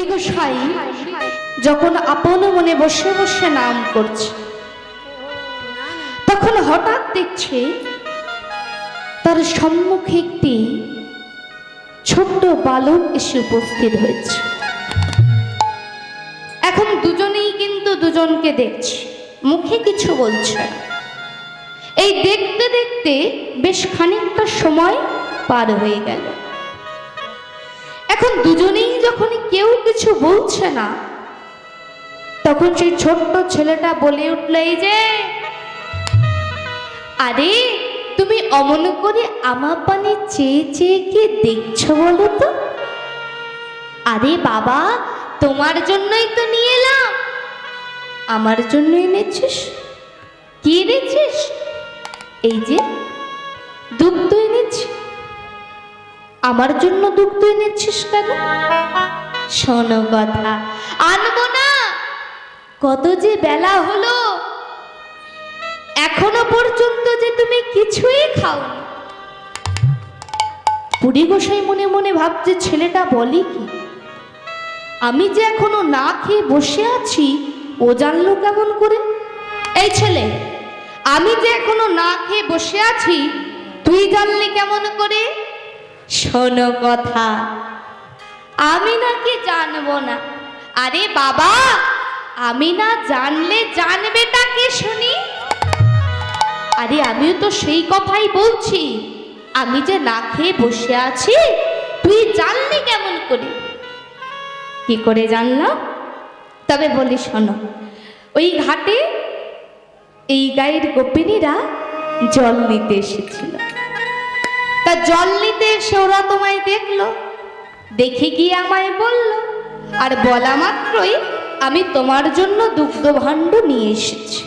পুরী গোসাই যখন আপন মনে বসে বসে নাম করছে, তখন হঠাৎ দেখছে তার সম্মুখে একটি ছোট্ট বালক এসে উপস্থিত হয়েছে। এখন দুজনেই কিন্তু দুজনকে দেখছে, মুখে কিছু বলছে না। এই দেখতে দেখতে বেশ খানিকটা সময় পার হয়ে গেল। এখন দুজনেই যখন কেউ কিছু বলছে না, তখন সেই ছোট্ট ছেলেটা বলে উঠল, এই যে আরে তুমি অমন করে আমার পানে চেয়ে চেয়ে কি দেখছো বলো তো? আরে বাবা, তোমার জন্যই তো নিয়ে এলাম। আমার জন্য এনেছিস? কি এনেছিস? এই যে দুগ্ধ এনেছি। আমার জন্য দুগ্ধ এনেছিস কেন? শোনো কথা, আনবো না। কত যে বেলা হলো, এখনো পর্যন্ত যে তুমি কিছুই খাওনি। পুরী গোসাই মনে মনে ভাবছে, ছেলেটা বলি কি, আমি যে এখনো না খেয়ে বসে আছি ও জানলো কেমন করে? এই ছেলে, আমি যে এখনো না খেয়ে বসে আছি তুই জানলি কেমন করে? শোনো কথা, আমি নাকি জানবো না? আরে বাবা, আমি না জানলে জানবেটা কে শুনি? আরে আমিও তো সেই কথাই বলছি, আমি যে না খেয়ে বসে আছি তুই জানলি কেমন করে? কি করে জানলাম? তবে বলি শোনো, ওই ঘাটে এই গায়ের গোপিনীরা জল নিতে এসেছিল। তা জল নিতে এসে ওরা তোমায় দেখলো, দেখে গিয়ে আমায় বলল, আর বলা মাত্রই আমি তোমার জন্য দুগ্ধ ভাণ্ড নিয়ে এসেছি।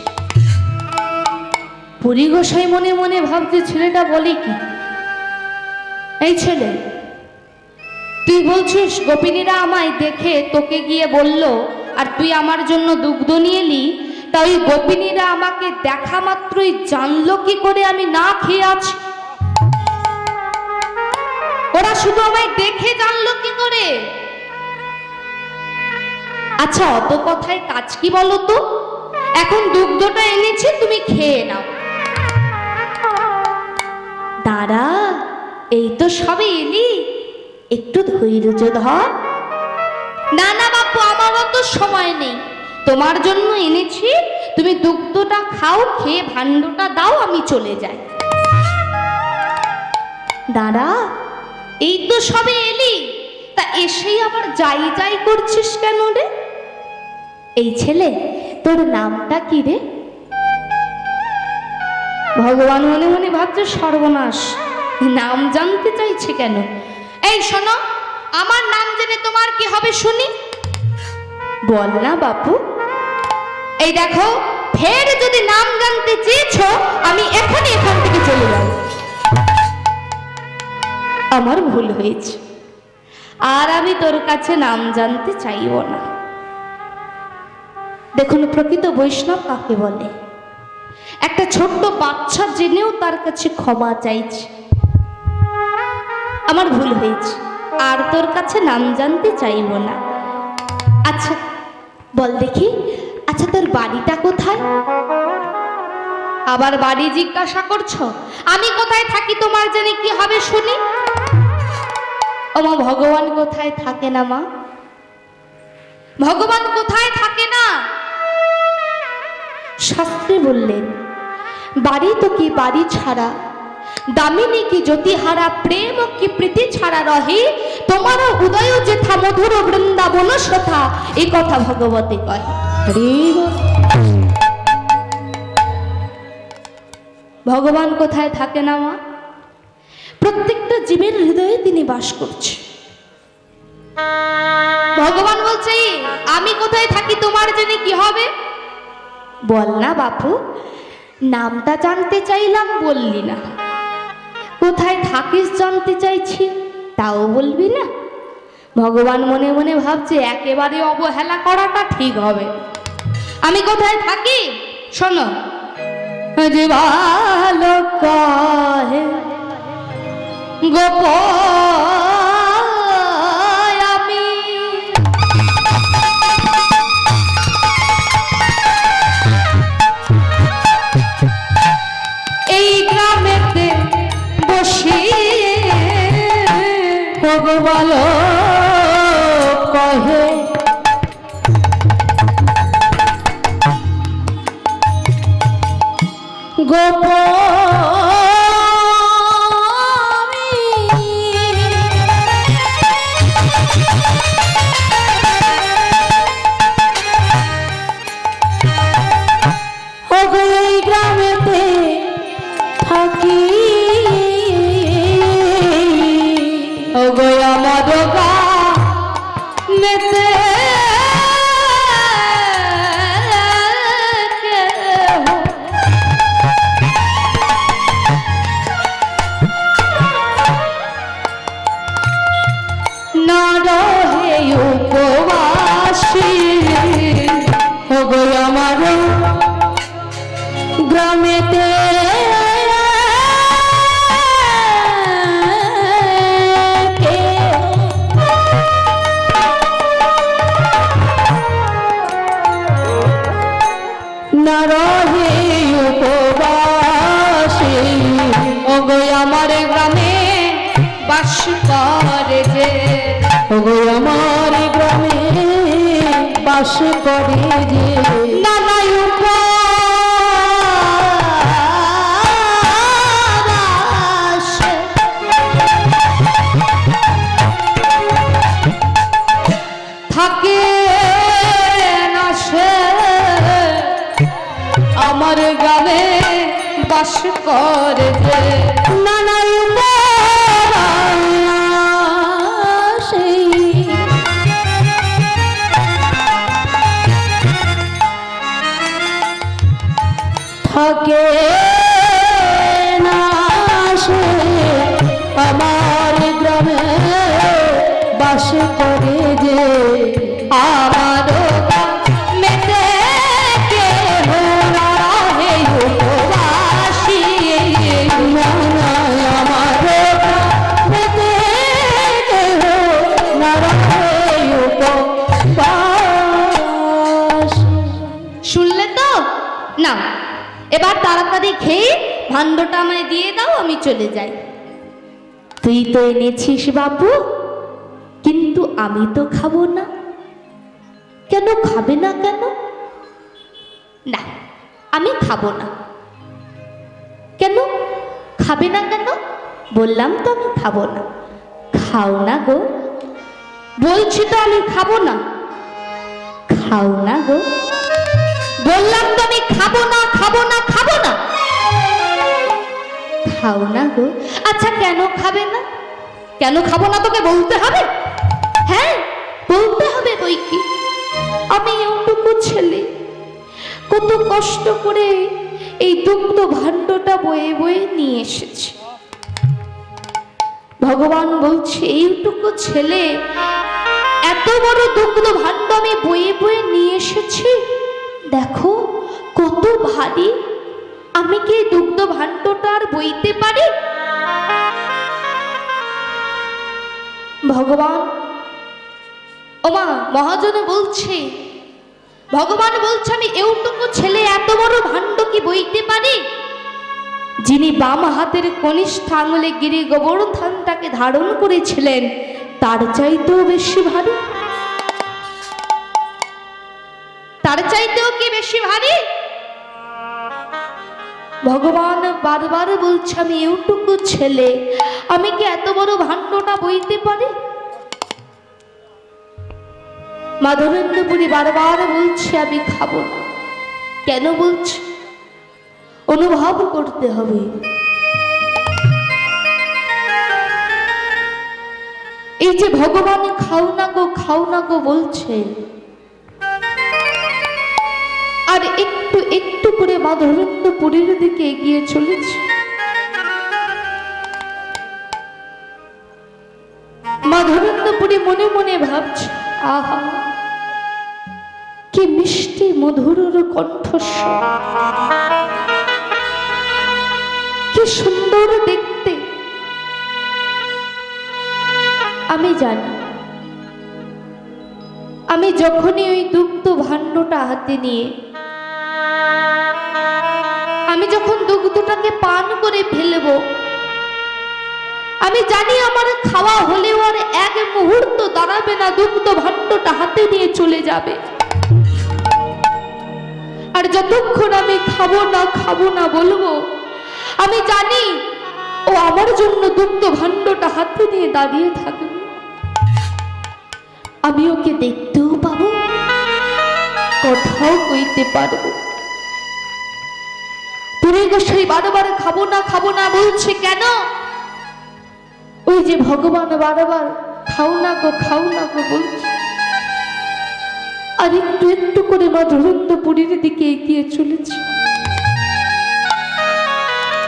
পুরী গোসাই মনে মনে ভাবছে, ছেলেটা বলে কি? এই ছেলে, তুই বলছিস গোপিনীরা আমায় দেখে তোকে গিয়ে বলল আর তুই আমার জন্য দুগ্ধ নিয়ে এলি, তা ওই গোপিনীরা আমাকে দেখা মাত্রই জানলো কি করে আমি না খেয়ে আছি? ওরা শুধু আমায় দেখে জানলো কি করে? আচ্ছা, অত কথায় কাজ কি বলো তো? এখন দুগ্ধটা এনেছি, তুমি খেয়ে নাও। দাঁড়া, এই তো সবে এলি, একটু ধৈর্য ধর। না না বাপু, আমার অত সময় নেই, তোমার জন্য এনেছি, তুমি দুগ্ধটা খাও, খেয়ে ভাণ্ডটা দাও, আমি চলে যাই। দাঁড়া, এই তো সবে এলি, তা এসেই আবার যাই যাই করছিস কেন রে? এই ছেলে, তোর নামটা কি রে? ভগবান মনে মনে ভাবছে, সর্বনাশ, নাম জানতে চাইছে কেন? এই শোনো, আমার নাম জেনে তোমার কি হবে শুনি? বল না বাপু। এই দেখো, ফের যদি নাম জানতে চেয়েছো, আমি এখনই এখান থেকে চলে যাব। আমার ভুল হয়েছে, আর আমি তোর কাছে নাম জানতে চাইব না। দেখুন, প্রকৃত বৈষ্ণব কাকে বলে? একটা ছোট্ট বাচ্চা জেনেও তার কাছে ক্ষমা চাইছে। আমার ভুল হয়েছে, আর তোর কাছে নাম জানতে চাইব না। আচ্ছা বল দেখি, আচ্ছা তোর বাড়িটা কোথায়? আবার বাড়ি জিজ্ঞাসা করছো? আমি কোথায় থাকি তোমার জেনে কি হবে শুনি? ও মা, ভগবান কোথায় থাকে না মা? ভগবান কোথায় থাকে না? শাস্ত্রে বললেন, বাড়ি তো কি বাড়ি ছাড়া, দামিনী কি জ্যোতিহারা, প্রেম কি প্রীতি ছাড়া রহে, তোমার উদয় যেথা মধুর বৃন্দাবন সথা, এই কথা ভগবতী কয়। ভগবান কোথায় থাকে না মা? প্রত্যেকটা জীবের হৃদয়ে তিনি বাস করছে। ভগবান বলছে, আমি কোথায় থাকি তোমার জেনে কি হবে? বল না বাপু, নামটা জানতে চাইলাম, বললি না। কোথায় থাকিস জানতে চাইছি, তাও বলবি না। ভগবান মনে মনে ভাবছে, একেবারে অবহেলা করাটা ঠিক হবে। আমি কোথায় থাকি শোনো, যে ভালো কহে গোপ আমি বালক কহে গোপী ওই গ্রামেতে থাকি ওগো আমার গানেতে না রহে উপবাসী ওগো আমার গ্রামেতে না রহে উপবাসী ওগো আমার গ্রামে বাস করে যে ওগো আমার গ্রামে বাস করে যে নানা থাকে না সে আমার গ্রামে বাস করে যে নানা থাকে না সে আমার গ্রামে বাস করে যে আমার মেতে কে না রহে উপবাসী আমার মেতে কে না রহে উপবাসী। শুনলে তো না, এবার তাড়াতাড়ি খেয়ে ভাণ্ডটা আমায় দিয়ে দাও, আমি চলে যাই। তুই তো এনেছিস বাবু, কিন্তু আমি তো খাবো না। কেন খাবে না কেন? না, আমি খাবো না। কেন খাবে না কেন? বললাম তো আমি খাবো না। খাও না গো। বলছি তো আমি খাবো না। খাও না গো। বললাম তো আমি খাবো না, খাবো না, খাবো না। খাও না গো। আচ্ছা কেন খাবে না? কেন খাবো না তোকে বলতে হবে? হ্যাঁ বলতে হবে বই কি। আমি এইটুকু ছেলে কত কষ্ট করে এই দুগ্ধ ভাণ্ডটা বয়ে বয়ে নিয়ে এসেছি। ভগবান বলছে এইটুকু ছেলে এত বড় দুগ্ধ ভাণ্ড আমি বয়ে বয়ে নিয়ে এসেছি, দেখো কত ভারী। আমি কি দুগ্ধ ভাণ্ডটা আর বইতে পারি? ভগবান ওমা মহাজনে বলছে, ভগবান বলছে আমি এইটুকু ছেলে এত বড় ভাণ্ড কি বইতে পারি? যিনি বাম হাতের কনিষ্ঠ আঙুলে গিরি গোবর্ধনটাকে ধারণ করেছিলেন তার চাইতেও বেশি ভারী, তার চাইতেও কি বেশি ভারী? ভগবান বারবার বলছে আমি এইটুকু ছেলে, আমি কি এত বড় ভাণ্ডটা বইতে পারি? মাধবেন্দ্রপুরী বারবার বলছে আমি খাবো না। কেন বলছে? অনুভব করতে হবে। এই যে ভগবান খাও না গো, খাও না গো বলছে, আর একটু একটু করে মাধবেন্দ্রপুরীর দিকে এগিয়ে চলেছে। মাধবেন্দ্রপুরী মনে মনে ভাবছে, আহা কি মিষ্টি মধুর কণ্ঠস্বর, কি সুন্দর দেখতে। আমি জানি আমি যখনই ওই দুগ্ধ ভাণ্ডটা হাতে নিয়ে আমি যখন দুগ্ধটাকে পান করে ফেলবো, আমি জানি আমার খাওয়া হলেও আর এক মুহূর্ত দাঁড়াবে না, দুগ্ধ ভাণ্ডটা হাতে নিয়ে চলে যাবে। আর যতক্ষণ আমি খাবো না বলবো, আমি জানি ও আমার জন্য দুগ্ধ ভাণ্ডটা হাতে নিয়ে দাঁড়িয়ে থাকবে। আমি ওকে দেখতেও পাবো, কথাও কইতে পারবো। পুরী গোসাই বারবার খাবো না বলছে কেন? ওই যে ভগবান বারবার খাও না গো বলছে। আর একটু একটু করে মা ধরন্তপুরীর দিকে এগিয়ে চলেছে।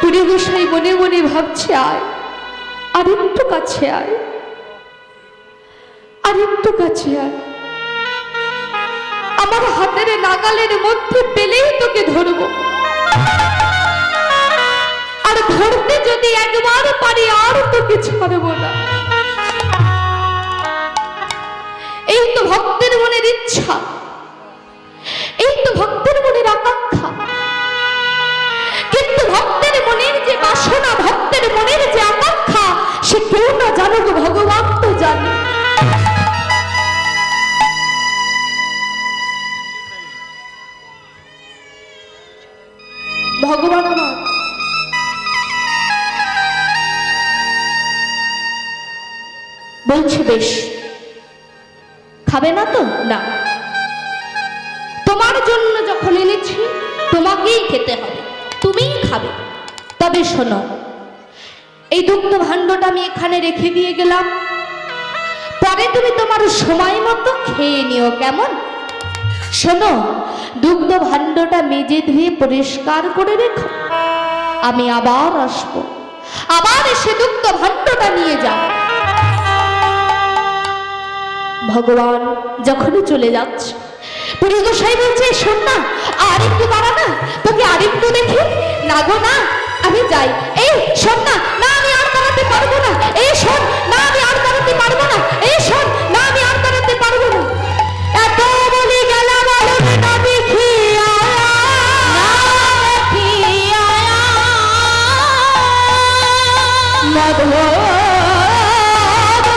পুরী গোসাই মনে মনে ভাবছে, আয় আর একটু কাছে আয়, আর একটু কাছে আয়, আমার হাতের নাগালের মধ্যে পেলেই তোকে ধরবো। আর ধরতে যদি একবার পারি আর তোকে ছাড়বো না। এই তো ভক্তের মনের ইচ্ছা, এই তো ভক্তের মনের আকাঙ্ক্ষা। কিন্তু ভক্তের মনের যে বাসনা, ভক্তের মনের যে আকাঙ্ক্ষা, সে কেউ না জানুক, ভগবান তো জানে। ভগবান আমার বলছে, বেশ খাবে না তো? না, তোমার জন্য যখন এনেছি তোমাকেই খেতে হবে, তুমিই খাবে। তবে শোনো, এই দুগ্ধ ভাণ্ডটা আমি এখানে রেখে দিয়ে গেলাম, পরে তুমি তোমার সময় মতো খেয়ে নিও, কেমন? শোনো, দুগ্ধ ভাণ্ডটা মেজে ধুয়ে পরিষ্কার করে রেখো, আমি আবার আসবো, আবার এসে দুগ্ধ ভাণ্ডটা নিয়ে যাব। ভগবান যখনই চলে যাচ্ছে, পুরী গোসাই বলছে, শোন না, আর একটু দাঁড়া না, তোকে আর একটু দেখি। না গো না, আমি যাই। এই শোন না, না আমি আর দাঁড়াতে পারবো না। এই শোন না, আমি আর দাঁড়াতে পারবো না। এই শোন না, আমি আর দাঁড়াতে পারবো না। এত বলি গেলাম না দেখি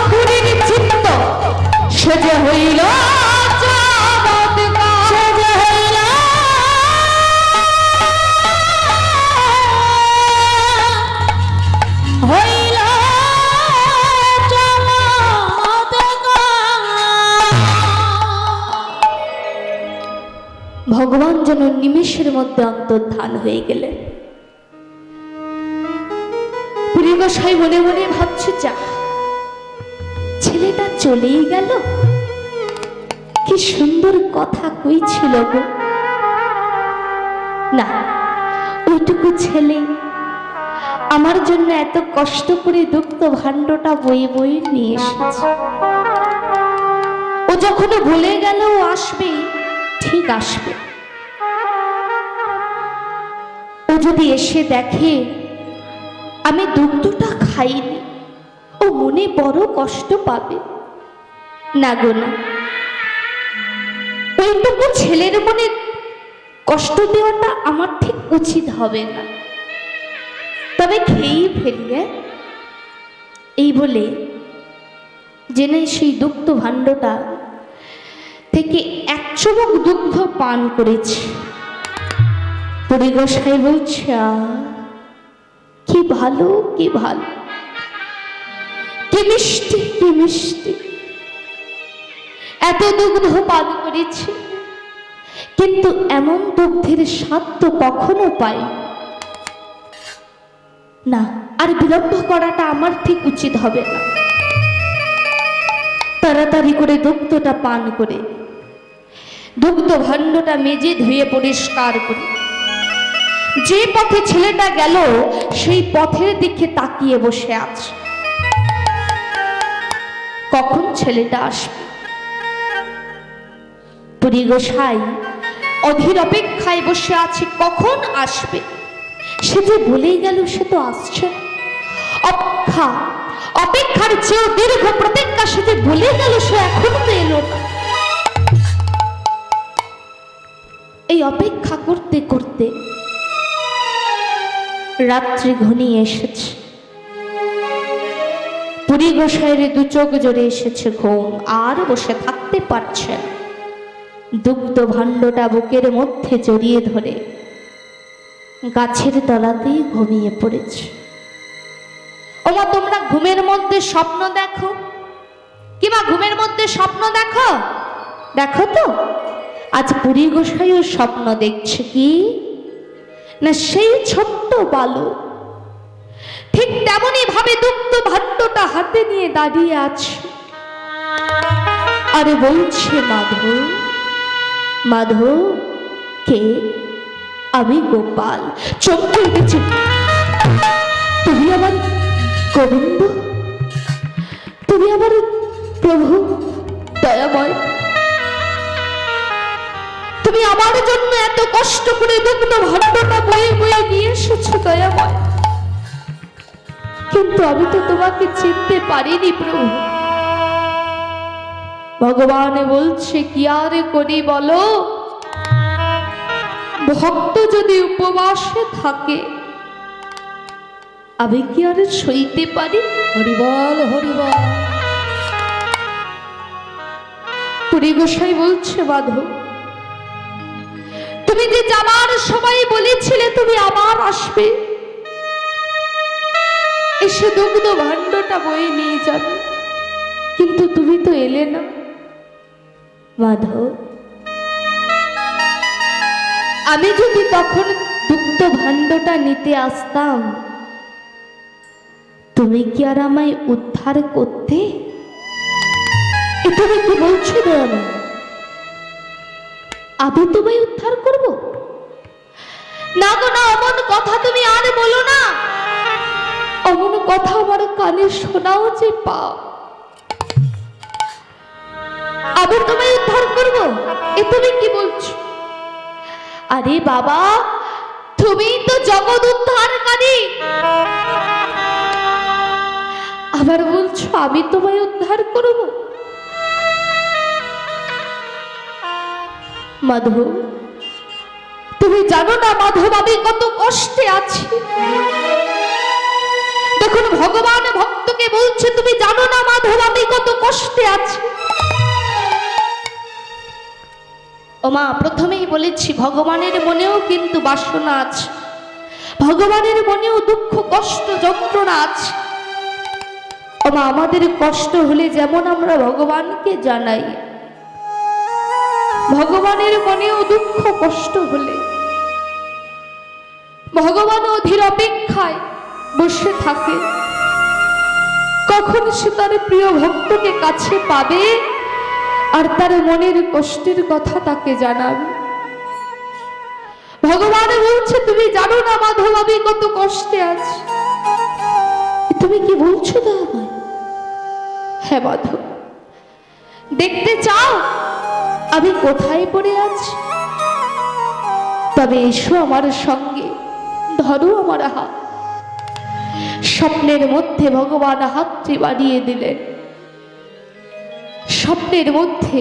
পুরীর চিত্ত সেজে হইল, ভগবান যেন নিমেষের মধ্যে অন্তর্ধান হয়ে গেলেন। পুরী গোসাই মনে মনে ভাবছে, যা ছেলেটা চলেই গেল, কি সুন্দর কথা কইছিল গো। না, ওইটুকু ছেলে আমার জন্য এত কষ্ট করে দুগ্ধ ভাণ্ডটা বয়ে নিয়ে এসেছে। ও যখন ভুলে গেল ও আসবে, ঠিক আসবে। ও যদি এসে দেখে আমি দুগ্ধটা খাইনি, ও মনে বড় কষ্ট পাবে। না গো না, ওইটুকু ছেলের মনে কষ্ট দেওয়াটা আমার ঠিক উচিত হবে না, তবে খেয়েই ফেলি। এই বলে জেনে সেই দুগ্ধ ভাণ্ডটা থেকে এক চুমুক দুগ্ধ পান করেছে। পুরী গোসাই বলছে, কি ভালো, কি ভালো, কি মিষ্টি, কি মিষ্টি। এত দুগ্ধ পান করেছে, কিন্তু এমন দুগ্ধের স্বাদ তো কখনো পাই না। আর বিলম্ব করাটা আমার ঠিক উচিত হবে না। তাড়াতাড়ি করে দুগ্ধটা পান করে দুগ্ধ ভাণ্ডটা মেজে ধুয়ে পরিষ্কার করে যে পথে ছেলেটা গেল সেই পথের দিকে তাকিয়ে বসে আছে। কখন ছেলেটা আসবে? পুরী গোসাই অধীর অপেক্ষায় বসে আছে, কখন আসবে। সে যে বলেই গেল, সে তো আসছে। অপেক্ষার চেয়েও দীর্ঘ প্রতীক্ষা, সে যে বলে গেল, সে এখন তো এলো না। এই অপেক্ষা করতে করতে রাত্রি ঘনিয়ে এসেছে। পুরী গোসাইয়ের দু চোখ জোরে এসেছে ঘুম, আর বসে থাকতে পারছে না। দুগ্ধ ভাণ্ডটা বুকের মধ্যে জড়িয়ে ধরে গাছের তলাতেই ঘুমিয়ে পড়েছে। ওমা, তোমরা ঘুমের মধ্যে স্বপ্ন দেখো? কিংবা ঘুমের মধ্যে স্বপ্ন দেখো? দেখো তো। আজ পুরী গোসাইও স্বপ্ন দেখছে কি না, সেই ছোট্ট বালক ঠিক তেমনই ভাবে দুগ্ধ ভাণ্ডটা হাতে নিয়ে দাঁড়িয়ে আছে, আরে বলছে, মাধব, মাধব। কে? আমি গোপাল। চমকে উঠেছে, তুমি আমার গোবিন্দ, তুমি আমার প্রভু দয়াময়, তুমি আমার জন্য এত কষ্ট করে দুগ্ধ ভাণ্ডটা বয়ে বয়ে নিয়ে এসেছো দয়াময়, কিন্তু আমি তো তোমাকে চিনতে পারিনি প্রভু। ভগবান বলছে, কি আর করি বলো? ভক্ত যদি উপবাসে থাকে আমি কি আর সইতে পারি? হরিবল হরিবল। পুরী গোসাই বলছে, মাধব, তুমি যে যাবার সময় বলেছিলে তুমি আবার আসবে, এসে দুগ্ধ ভাণ্ডটা বয়ে নিয়ে যাবে, কিন্তু তুমি তো এলে না। মাধব, আমি যদি তখন দুগ্ধ ভাণ্ডটা নিতে আসতাম, তুমি কি আর আমায় উদ্ধার করতে? তুমি কি বলছো দয়াময়? আমি তোমায় উদ্ধার করব? না গো না, অমন কথা তুমি আর বলো না। অমন কথা আমার কানে শোনাও যে পাও। আমি তোমায় উদ্ধার করব? এ তুমি কি বলছো? আরে বাবা, তুমি তো জগৎ উদ্ধারকারী, আবার বলছো আমি তোমায় উদ্ধার করব? মাধব, তুমি জানো না মাধব, আমি কত কষ্টে আছি। দেখুন, ভগবান ভক্তকে বলছে, তুমি জানো না মাধব আমি কত কষ্টে আছি। ওমা, প্রথমেই বলেছি ভগবানের মনেও কিন্তু বাসনা আছে, ভগবানের মনেও দুঃখ কষ্ট যন্ত্রণা আছে। ওমা, আমাদের কষ্ট হলে যেমন আমরা ভগবানকে জানাই, ভগবানের মনেও দুঃখ কষ্ট হলে ভগবান অধীর অপেক্ষায় বসে থাকে কখন সে তার প্রিয় ভক্তকে কাছে পাবে আর তার মনের কষ্টের কথা তাকে জানাবে। ভগবান বলছে, তুমি জানো না মাধব আমি কত কষ্টে আছি। তুমি কি বলছো দাদা? হ্যাঁ মাধব, দেখতে চাও আমি কোথায় পড়ে আছি? তবে এসো আমার সঙ্গে, ধরো আমার হাত। স্বপ্নের মধ্যে ভগবান হাতটি বাড়িয়ে দিলেন। স্বপ্নের মধ্যে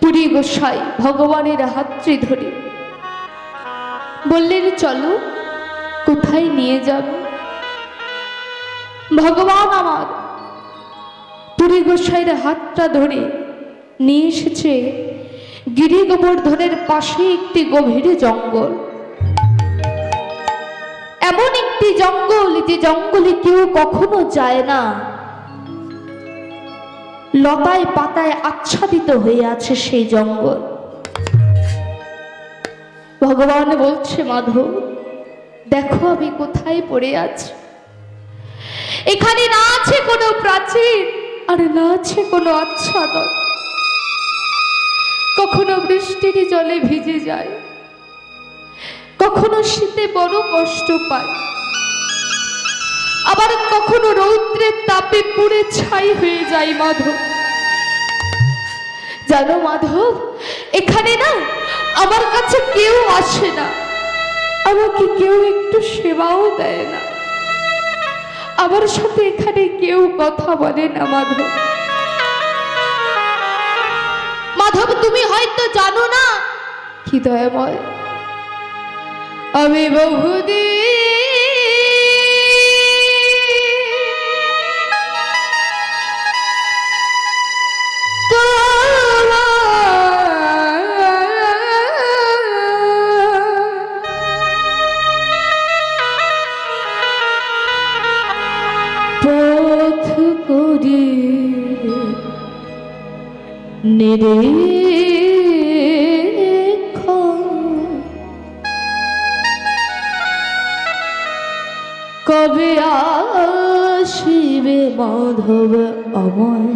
পুরী গোসাই ভগবানের হাতটি ধরে বললেন, চলো, কোথায় নিয়ে যাবে? ভগবান আমার পুরী গোসাইয়ের হাতটা ধরে নিয়ে এসেছে গিরি গোবর্ধনের পাশে একটি গভীর জঙ্গল। এমন একটি জঙ্গল যে জঙ্গলে কেউ কখনো যায় না, লতায় পাতায় আচ্ছাদিত হয়ে আছে সেই জঙ্গল। ভগবান বলছে, মাধব দেখো আমি কোথায় পড়ে আছি। এখানে না আছে কোনো প্রাচীর, আর না আছে কোনো আচ্ছাদন। কখনো বৃষ্টির জলে ভিজে যায়, কখনো শীতে বড় কষ্ট পায়, আবার কখনো রৌদ্রের তাপে পুড়ে ছাই হয়ে যায়। মাধব জানো মাধব, এখানে না আমার কাছে কেউ আসে না, আমাকে কেউ একটু সেবাও দেয় না, আমার সাথে এখানে কেউ কথা বলে না। মাধব, মাধব তুমি হয়তো জানো না, কি দয়াময়, আমি বহুদিন নিরীক্ষণ কবে আসিবে মাধব আমায়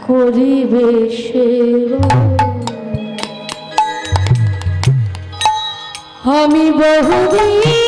করিবে সেবা আমি বহুদিন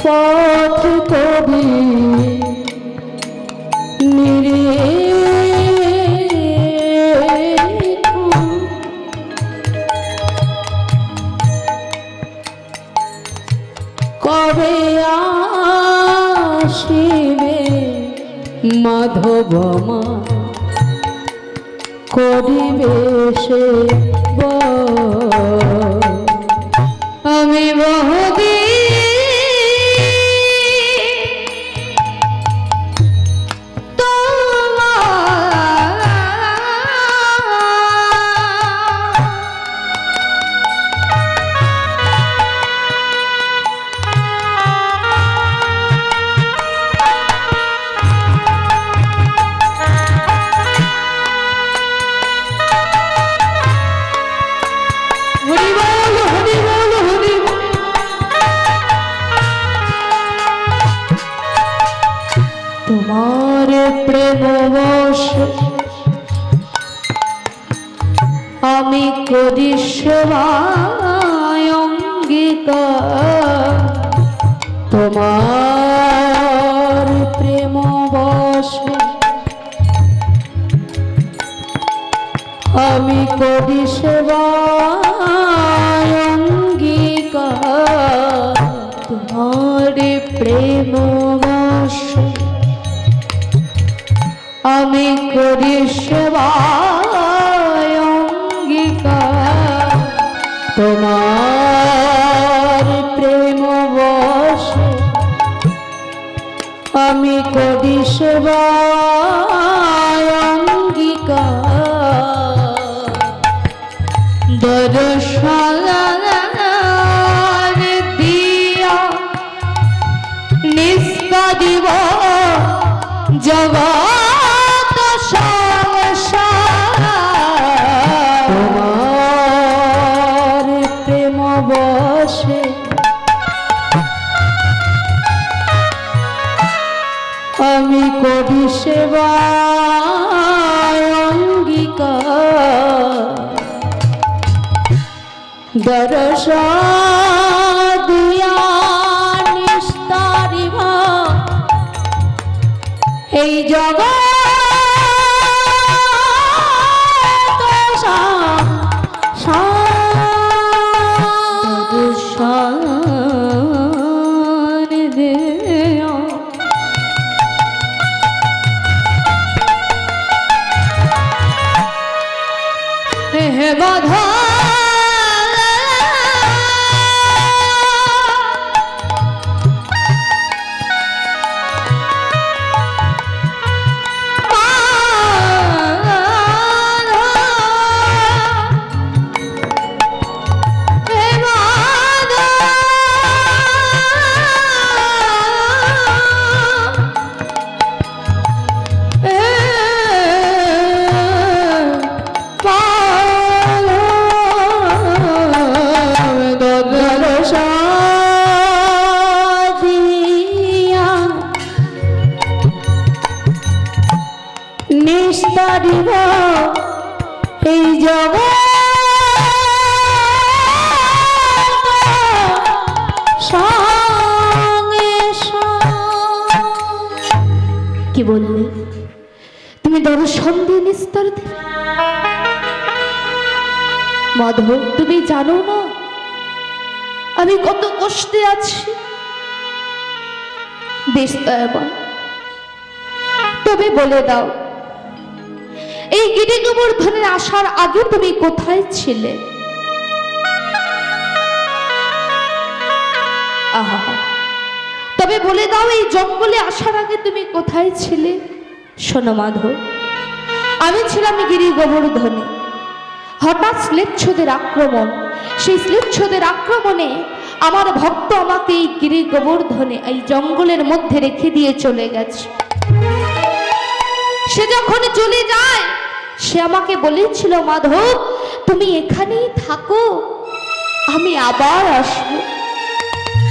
পথ কবি কবে আসিবে মাধব করিবে সেবা আমি বহুদিন তোমার প্রেমবশ আমি করি সেবায় অঙ্গীকার তোমার প্রেমবশ আমি করি সেবায় অঙ্গীকার তোমার প্রেমবশ আমি করি সেবায় অঙ্গীকার তোমার প্রেমবশে আমি করি সেবায় অঙ্গীকার দর্শন দিয়া নিস্তারিব জগৎ তোমার প্রেম বশে আমি করি সেবায় অঙ্গীকার দর্শন দিয়া নিস্তারিব এই জগৎ হে বাধা নিস্তারিব এই জগৎ সঙ্গে কি বললে তুমি দর্শন দিয়ে নিস্তার দিলে মাধব তুমি জানো না আমি কত কষ্টে আছি বেশ তবে বলে দাও এই গিরি গোবর্ধনে আসার আগে তুমি কোথায় ছিলে? আহা, তবে বলে দাও এই জঙ্গলে আসার আগে তুমি কোথায় ছিলে? শোনো মাধব, আমি ছিলাম গিরি গোবর্ধনে। হঠাৎ শ্লেচ্ছদের আক্রমণ, সেই শ্লেচ্ছদের আক্রমণে আমার ভক্ত আমাকে এই গিরি গোবর্ধনে এই জঙ্গলের মধ্যে রেখে দিয়ে চলে গেছে। সে যখন চলে যায়, সে আমাকে বলেছিল, মাধব তুমি এখানেই থাকো, আমি আবার আসবো।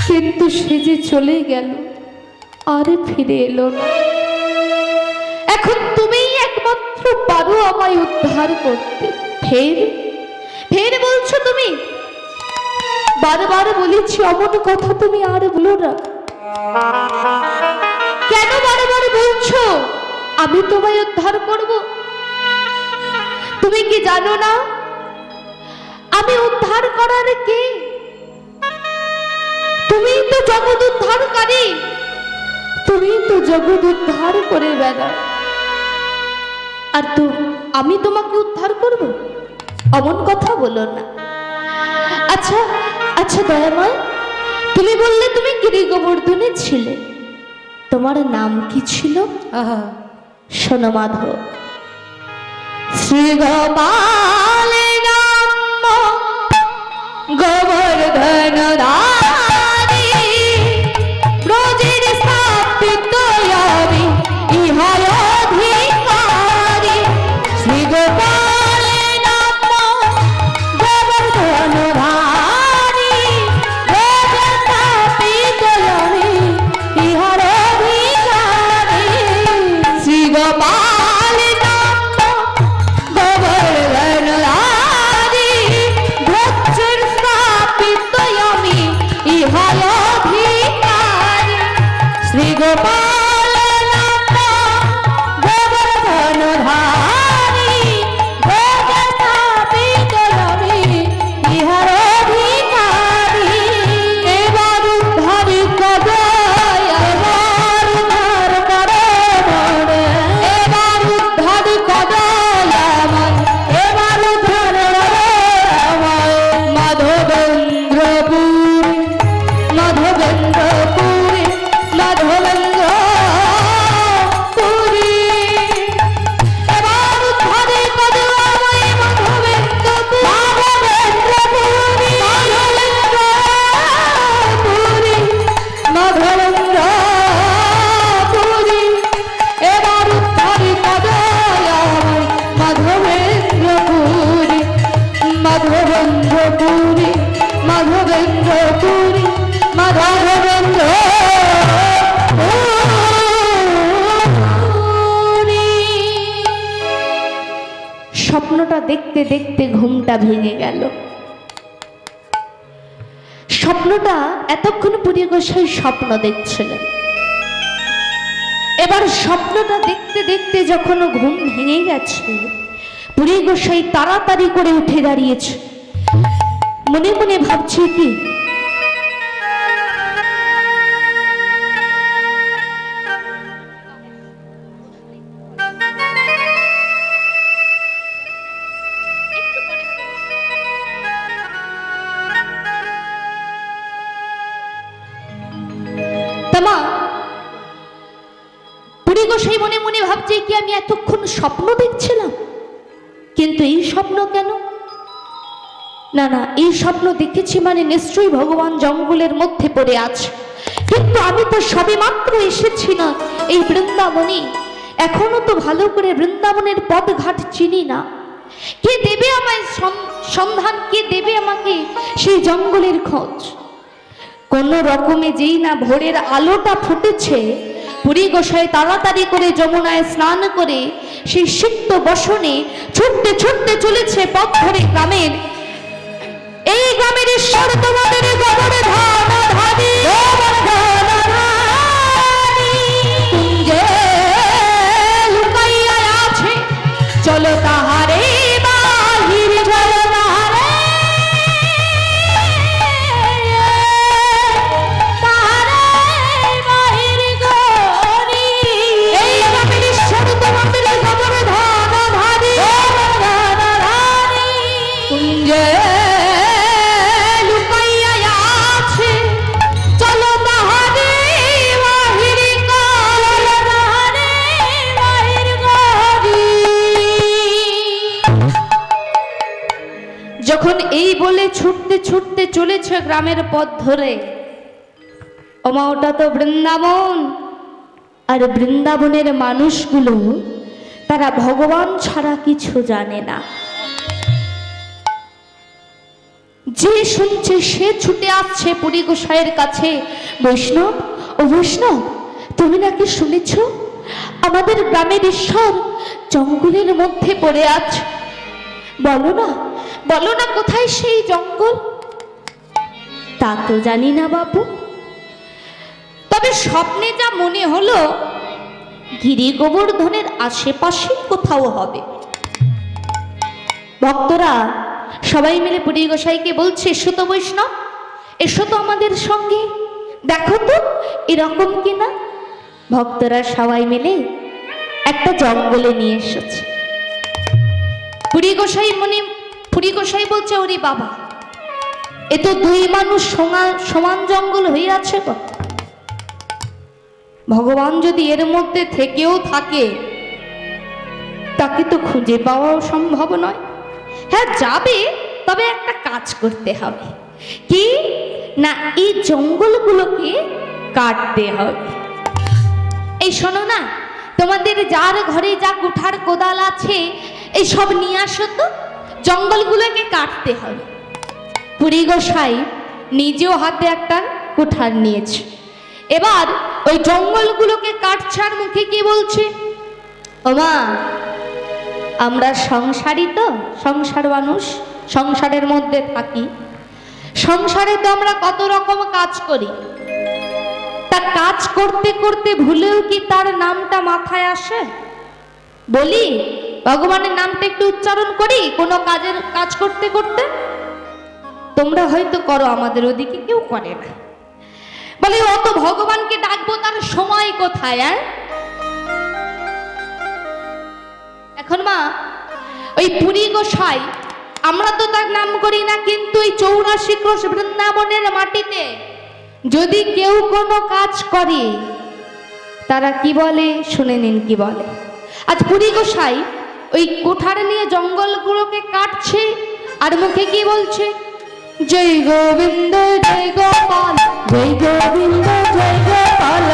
কিন্তু সে যে চলে গেল, আর ফিরে এলো না। এখন তুমিই একমাত্র পারো আমায় উদ্ধার করতে। ফের ফের বলছো তুমি? বারবার বলেছি অমন কথা তুমি আর বলো না। কেন বারবার বলছো আমি তোমায় উদ্ধার করব? তুমি কি জানো না আমি উদ্ধার করার কে? তুমি তো জগৎ উদ্ধারকারী, তুমি তো জগৎ উদ্ধার করে বেড়াও। আর তো আমি তোমাকে উদ্ধার করব? অমন কথা বলো না। আচ্ছা আচ্ছা দয়াময়, তুমি বললে তুমি গিরি গোবর্ধনে ছিলে, তোমার নাম কি ছিল? শোনো মাধব, শ্রী গোপাল নাম গোবর্ধন ধারী, ব্রজের স্থাপিত আমি ইহার অধিকারী। শ্রী গোপাল নাম গোবর্ধন ধারী, ব্রজের স্থাপিত আমি ইহার অধিকারী। শ্রী গোপাল নাম গোবর্ধন ধারী, ব্রজের স্থাপিত আমি ইহার অধিকারী। শ্রী গোপাল নাম গোবর্ধন ধারী, ব্রজের স্থাপিত আমি ইহার অধিকারী। এবার উদ্ধার করো, এবার উদ্ধার করো মনে, এবার উদ্ধার করো আমার, এবার উদ্ধার করো আমার। মাধবেন্দ্রপুর, মাধবেন্দ্রপুরে, মাধবেন্দ্রপুরী, এবার উদ্ধার করো আমায় মাধবেন্দ্রপুর, মাধবেন্দ্রপুরী, মাধবেন্দ্রপুরী, মাধবেন্দ্রপুরী, এবার উদ্ধার করো আমায় মাধবেন্দ্রপুরী, মাধবেন্দ্রপুরী, মাধবেন্দ্রপুরী, মাধবেন্দ্রপুরী। স্বপ্নটা দেখতে দেখতে ঘুমটা ভেঙে গেল। স্বপ্নটা এতক্ষণ পুরী গোসাই স্বপ্ন দেখছিলেন। এবার স্বপ্নটা দেখতে দেখতে যখন ঘুম ভেঙে গেছে, পুরী গোসাই তাড়াতাড়ি করে উঠে দাঁড়িয়েছে। মনে মনে ভাবছে কি, পুরী গোসাই মনে মনে ভাবছে কি আমি এতক্ষণ স্বপ্ন দেখছিলাম, কিন্তু এই স্বপ্ন কেন? না না, এই স্বপ্ন দেখেছি মানে নিশ্চয়ই ভগবান জঙ্গলের মধ্যে পড়ে আছে। কিন্তু আমি তো সবে মাত্র এসেছি না এই বৃন্দাবনে, এখনো তো ভালো করে বৃন্দাবনের পথঘাট চিনি না। কে দেবে আমায় সন্ধান, কে দেবে আমাকে সেই জঙ্গলের খোঁজ? কোন রকমে যেই না ভোরের আলোটা ফুটেছে, পুরী গোসাই তাড়াতাড়ি করে যমুনায় স্নান করে সেই সিক্ত বসনে ছুটতে ছুটতে চলেছে পথ ধরে গ্রামের। এই গ্রামের ঈশ্বর তোমাদের গোবর্ধন ধারী, গোবর্ধন ধারী, কুঞ্জে লুকাইয়া আছে, চলো তাহারে বাহির, চলো তাহারে বাহির করি। এই গ্রামের ঈশ্বর তোমাদের গোবর্ধন ধারী, কুঞ্জে লুকাইয়া আছে, চলো তাহারে বাহির করি। যখন এই বলে ছুটতে ছুটতে চলেছে গ্রামের পথ ধরে, ওমা ওটা তো বৃন্দাবন, আর বৃন্দাবনের মানুষগুলো তারা ভগবান ছাড়া কিছু জানে না। যে শুনছে সে ছুটে আসছে পুরী গোসাইয়ের কাছে, বৈষ্ণব ও বৈষ্ণব, তুমি নাকি শুনেছ আমাদের গ্রামের ঈশ্বর জঙ্গলের মধ্যে পড়ে আছে? বলো না, বলো না কোথায় সেই জঙ্গল? তা তো জানি না বাবু, তবে স্বপ্নে যা মনে হলো গিরি গোবর্ধনের আশেপাশে কোথাও হবে। ভক্তরা সবাই মিলে পুরী গোসাইকে বলছে, এসো তো বৈষ্ণব, এসো তো আমাদের সঙ্গে, দেখো তো এরকম কিনা। ভক্তরা সবাই মিলে একটা জঙ্গলে নিয়ে এসেছে। পুরী গোসাই বলছে, ওরে বাবা, এ তো দুই মানুষ সমান জঙ্গল হয়ে আছে তো, ভগবান যদি এর মধ্যে থেকেও থাকে তাকে তো খুঁজে পাওয়াও সম্ভব নয়। হ্যাঁ যাবে, তবে একটা কাজ করতে হবে, কি না এই জঙ্গলগুলোকে কাটতে হবে। এই শোনো না, তোমাদের যার ঘরে যা কুঠার কোদাল আছে এই সব নিয়ে আসো তো, জঙ্গলগুলোকে কাটতে হবে। পুরী গোসাই নিজেও হাতে একটা কুঠার নিয়েছে, এবার ওই জঙ্গলগুলোকে কাটছে, আর মুখে কি বলছে, ওমা আমরা সংসারী তো, সংসার মানুষ, সংসারের মধ্যে থাকি, সংসারে তো আমরা কত রকম কাজ করি, তা কাজ করতে করতে ভুলেও কি তার নামটা মাথায় আসে? বলি ভগবানের নামটা একটু উচ্চারণ করি কোনো কাজ করতে করতে। তোমরা হয়তো করো, আমাদের ওদিকে কেউ করে না। বলে অত ভগবানকে ডাকবো, তার সময় কোথায়? এখন মা ওই পুরী গোসাই, আমরা তো তার নাম করি না, কিন্তু ওই 84 ক্রোশ বৃন্দাবনের মাটিতে যদি কেউ কোনো কাজ করে তারা কি বলে শুনে নিন কি বলে। আজ পুরী গোসাই ওই কোঠার নিয়ে জঙ্গলগুলোকে কাটছে, আর মুখে কি বলছে, জয় গোবিন্দ জয় গোপাল, জয় গোবিন্দ জয় গোপাল,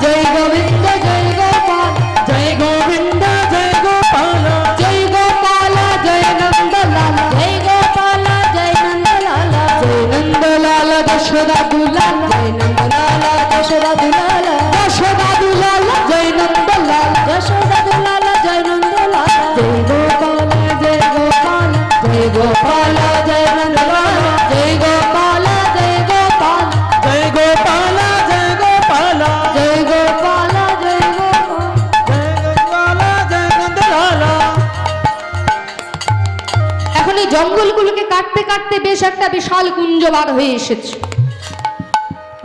জয় গোবিন্দ জয় গোপাল, জয় গোবিন্দ জয় গোপাল, জয় গোপাল জয় নন্দলাল, জয় গোপাল জয় নন্দলাল, জয় নন্দলাল যশোদা দুলাল, জয় নন্দলাল যশোদা দুলাল, যশোদা দুলাল জয় নন্দলাল, যশোদা দুলাল জয় নন্দলাল, জয় গোপাল জয় গোপাল, জয় গোপাল জয় নন্দলাল, জয় গোপাল জয় গোপাল, জয় গোপাল জয় গোপাল, জয় গোপাল জয় গোপাল, জয় নন্দলাল। এখন এই জঙ্গলগুলোকে কাটতে কাটতে বেশ একটা বিশাল কুঞ্জ বার হয়ে এসেছে,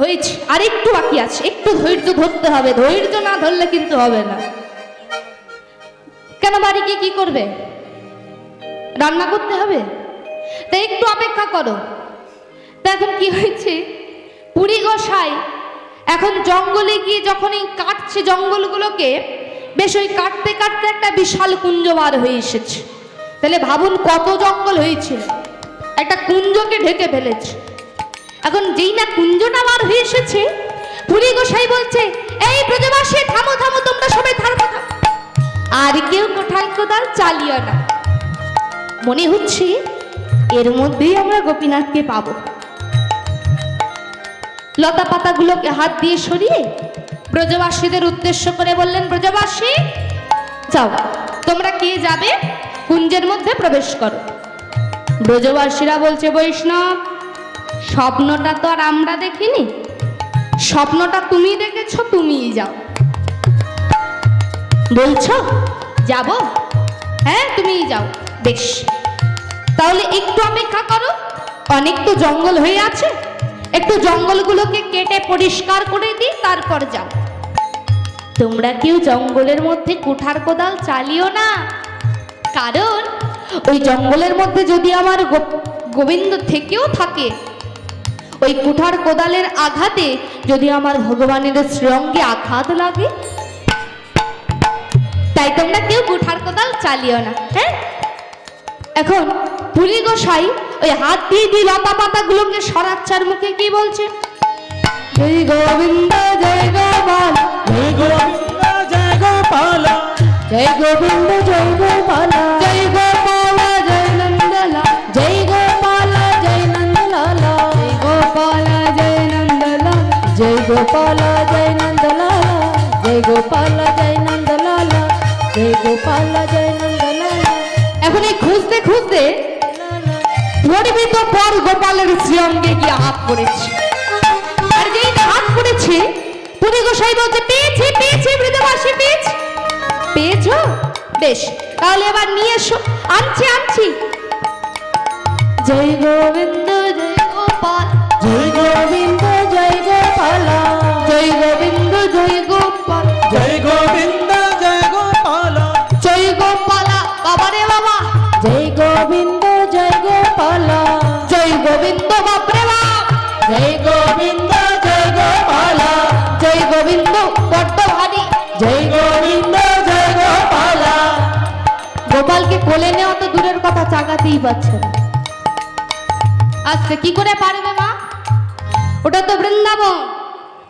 হয়েছে, আর একটু বাকি আছে, একটু ধৈর্য ধরতে হবে, ধৈর্য না ধরলে কিন্তু হবে না। কেন বাড়ি গিয়ে কি করবে? রান্না করতে হবে, তাই একটু অপেক্ষা করো। তা এখন কি হয়েছে, পুরী গোসাই এখন জঙ্গলে গিয়ে যখন এই কাটছে জঙ্গলগুলোকে, বেশ ওই কাটতে কাটতে একটা বিশাল কুঞ্জ বার হয়ে এসেছে। তাহলে ভাবুন কত জঙ্গল হয়েছে, একটা কুঞ্জকে ঢেকে ফেলেছে। এখন যেই না কুঞ্জটা বার হয়ে এসেছে, পুরী গোসাই বলছে, এই ব্রজবাসী থামো থামো, তোমরা সবাই থামো, আর কেউ কোঠাল কোদাল চালিও না। মনে হচ্ছে এর মধ্যেই আমরা গোপীনাথকে পাবো। লতা পাতাগুলোকে হাত দিয়ে সরিয়ে ব্রজবাসীদের উদ্দেশ্য করে বললেন, ব্রজবাসী যাও, তোমরা কে যাবে কুঞ্জের মধ্যে প্রবেশ করো। ব্রজবাসীরা বলছে, বৈষ্ণব স্বপ্নটা তো আর আমরা দেখিনি, স্বপ্নটা তুমি দেখেছো, তুমিই যাও। বলছো যাব? হ্যাঁ তুমিই যাও। বেশ, তাহলে একটু অপেক্ষা করো, অনেক তো জঙ্গল হয়ে আছে, একটু জঙ্গলগুলোকে কেটে পরিষ্কার করে দিই, তারপর যাও। তোমরা কেউ জঙ্গলের মধ্যে কুঠার কোদাল চালিও না, কারণ ওই জঙ্গলের মধ্যে যদি আমার গোবিন্দ থেকেও থাকে, ওই কুঠার কোদালের আঘাতে যদি আমার ভগবানের শ্রীঅঙ্গে আঘাত লাগে, তাই তোমরা কেউ কুঠার কোদাল চালিও না। হ্যাঁ, এখন পুরী গোসাই ওই হাত দিয়ে দিয়ে লতা পাতা গুলোকে সরাচ্ছার মুখে কি বলছে? জয় গোবিন্দ জয় গোপাল, জয় গোবিন্দ জয় গোপাল, জয় গোবিন্দ জয় গোপাল, জয় গোপাল জয় নন্দলাল, জয় গোপাল জয় নন্দলাল, জয় গোপাল জয় নন্দলাল, জয় গোপাল জয় নন্দলাল, জয় গোপাল জয় নন্দলাল, জয় গোপাল জয় নন্দলাল। এখন এই খুঁজতে খুঁজতে পরিমিত পর গোপালের শ্রীঅঙ্গে গিয়ে হাত পড়েছে। আর যেই হাত পড়েছে, পুরী গোসাই বলছে পেয়েছি পেয়েছি, বৃদ্ধবাসী পেয়েছি। পেয়েছো? বেশ, তাহলে এবার নিয়ে এসো। আনছি আনছি। জয় গোবিন্দ জয় গোপাল, জয় গোবিন্দ জয় গোপাল, জয় গোবিন্দ জয় গোপাল, জয় গোবিন্দ জয় গোপাল, জয় গোপাল। বাবা রে বাবা, জয় গোবিন্দ জয় গোপাল, জয় গোবিন্দ বাপরে বাপ, জয় গোবিন্দ জয় গোপাল, জয় গোবিন্দ বড্ড ভারী, জয় গোবিন্দ জয় গোপাল। গোপালকে কোলে নেওয়া তো দূরের কথা, চাগাতেই পারছে না। আচ্ছা কি করে পারবে মা? ওটা তো বৃন্দাবন,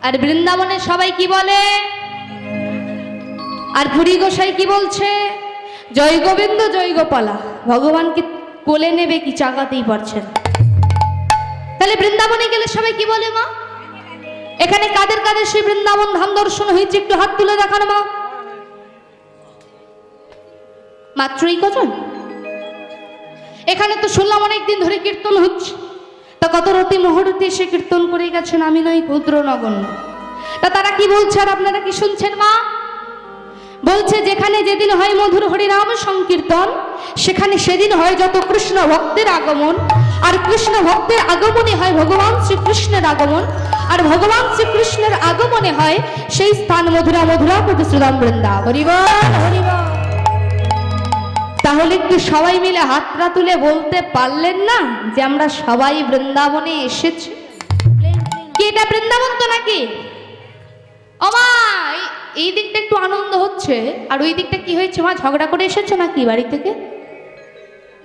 আর বৃন্দাবনে সবাই কি বলে? আর পুরী গোসাই কি বলছে? জয় গোবিন্দ জয় গোপালা। ভগবানকে কোলে নেবে কি, চাগাতেই পারছে না। তাহলে বৃন্দাবনে গেলে সবাই কি বলে মা? এখানে কাদের কাদের সেই বৃন্দাবন ধাম দর্শন হয়েছে একটু হাত তুলে দেখান মা। মাত্রই কজন? এখানে তো শুনলাম অনেকদিন ধরে কীর্তন হচ্ছে, তা কত রতি মুহূর্তে এসে কীর্তন করে গেছেন, আমি নয় ক্ষুদ্র নগণ্য। তা তারা কি বলছে আর আপনারা কি শুনছেন মা? বলছে যেখানে যেদিন হয় মধুর হরিনাম সংকীর্তন, সেখানে সেদিন হয় যত কৃষ্ণ ভক্তের আগমন, আর কৃষ্ণ ভক্তের আগমনে হয় ভগবান শ্রীকৃষ্ণের আগমন, আর ভগবান শ্রীকৃষ্ণের আগমনে হয় সেই স্থান মধুরা মধুরা মধুসূদন বৃন্দাবন। হরিবল হরিবল। তাহলে একটু সবাই মিলে হাতটা তুলে বলতে পারলেন না যে আমরা সবাই বৃন্দাবনে এসেছি? কি এটা বৃন্দাবন তো নাকি? ও মা, এই দিকটা একটু আনন্দ হচ্ছে, আর ওই দিকটা কি হয়েছে মা? ঝগড়া করে এসেছো নাকি বাড়ি থেকে?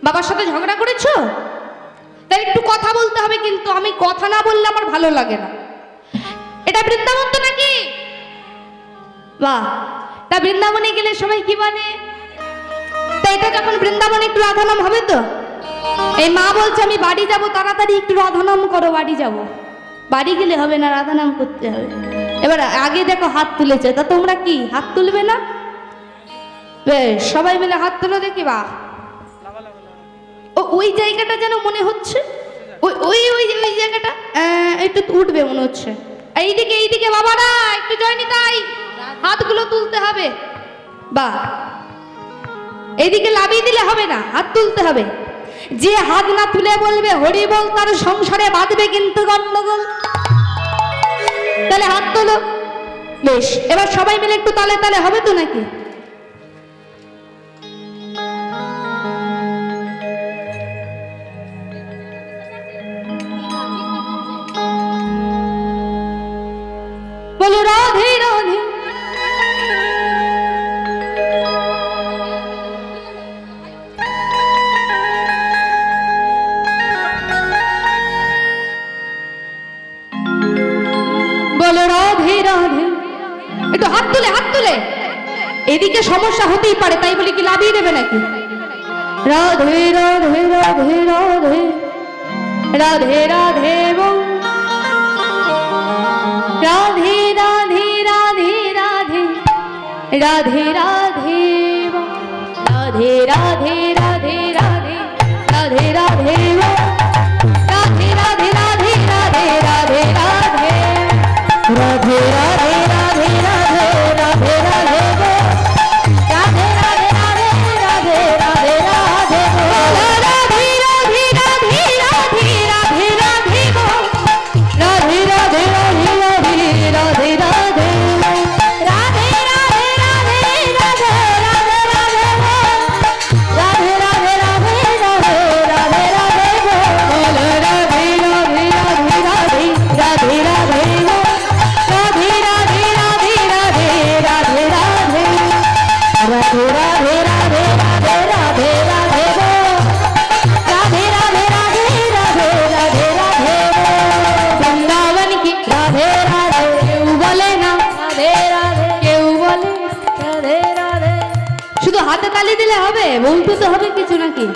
বাবার সাথে ঝগড়া করেছো? তাই একটু কথা বলতে হবে, কিন্তু আমি কথা না বললে আমার ভালো লাগে না। এটা বৃন্দাবন তো নাকি? বাহ, তা বৃন্দাবনে গেলে সবাই কি বলে? তা এটা যখন বৃন্দাবনে একটু রাধানাম হবে তো? এই মা বলছে আমি বাড়ি যাব, তাড়াতাড়ি একটু রাধানাম করো, বাড়ি যাব। বাড়ি গেলে হবে না, রাধানাম করতে হবে। এবার আগে দেখো হাত তুলেছে, তা তোমরা কি হাত তুলবে না? বেশ, সবাই মিলে হাত তুলে দেখি। বা ওই জায়গাটা যেন মনে হচ্ছে, ওই ওই ওই ওই জায়গাটা একটু উঠবে মনে হচ্ছে। এইদিকে এইদিকে বাবারা একটু জয়নি, তাই হাতগুলো তুলতে হবে। বা এইদিকে লাভিয়ে দিলে হবে না, হাত তুলতে হবে। যে হাত না তুলে বলবে হরি বল, তার সংসারে বাঁধবে কিন্তু গন্ডগোল। তাহলে হাত তোলো। বেশ, এবার সবাই মিলে একটু তালে তালে হবে তো নাকি? বলো রাধে রাধে। বলো রাধে রাধে। একটু হাত তুলে হাত তুলে। এদিকে সমস্যা হতেই পারে, তাই বলে কি লাভিয়ে দেবে নাকি? রাধে রাধে রাধে রাধে রাধে রাধে বল। রাধে রাধে রাধে রাধে রাধে রাধে বল। রাধে রাধে রাধে রাধে রাধে রাধে বল। রাধে রাধে রাধে রাধে রাধে রাধে রাধে রাধে রাধে রাধে রাধে রাধে গো। রাধে রাধে রাধে রাধে রাধে রাধে গো। রাধে রাধে রাধে রাধে রাধে রাধে গো। রাধে রাধে রাধে রাধে রাধে রাধে। রাধে রাধে রাধে রাধে রাধে রাধে গো। রাধে রাধে রাধে বলতে তো হবে কিছু নাকি।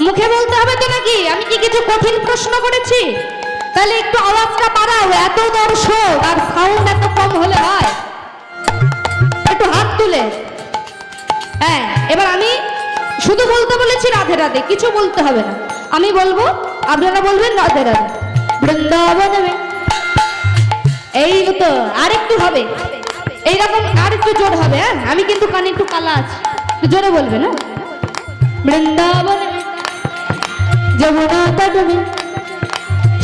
মুখে বলতে হবে তো নাকি? আমি কি কিছু কঠিন প্রশ্ন করেছি? তাহলে একটু আওয়াজটা বাড়াও, এত দর্শক আর সাউন্ড এত কম হলে হয়? একটু হাত তুলে। হ্যাঁ, এবার আমি শুধু বলতে বলেছি রাধে রাধে, কিছু বলতে হবে না। আমি বলবো, আপনারা বলবেন রাধে রাধে। বৃন্দাবন মে, এই তো আরেকটু হবে, এইরকম আরেকটু জোর হবে। হ্যাঁ, আমি কিন্তু কানে একটু কালা আছে, একটু জোরে বলবে না। বৃন্দাবন মে, যমুনা तट में,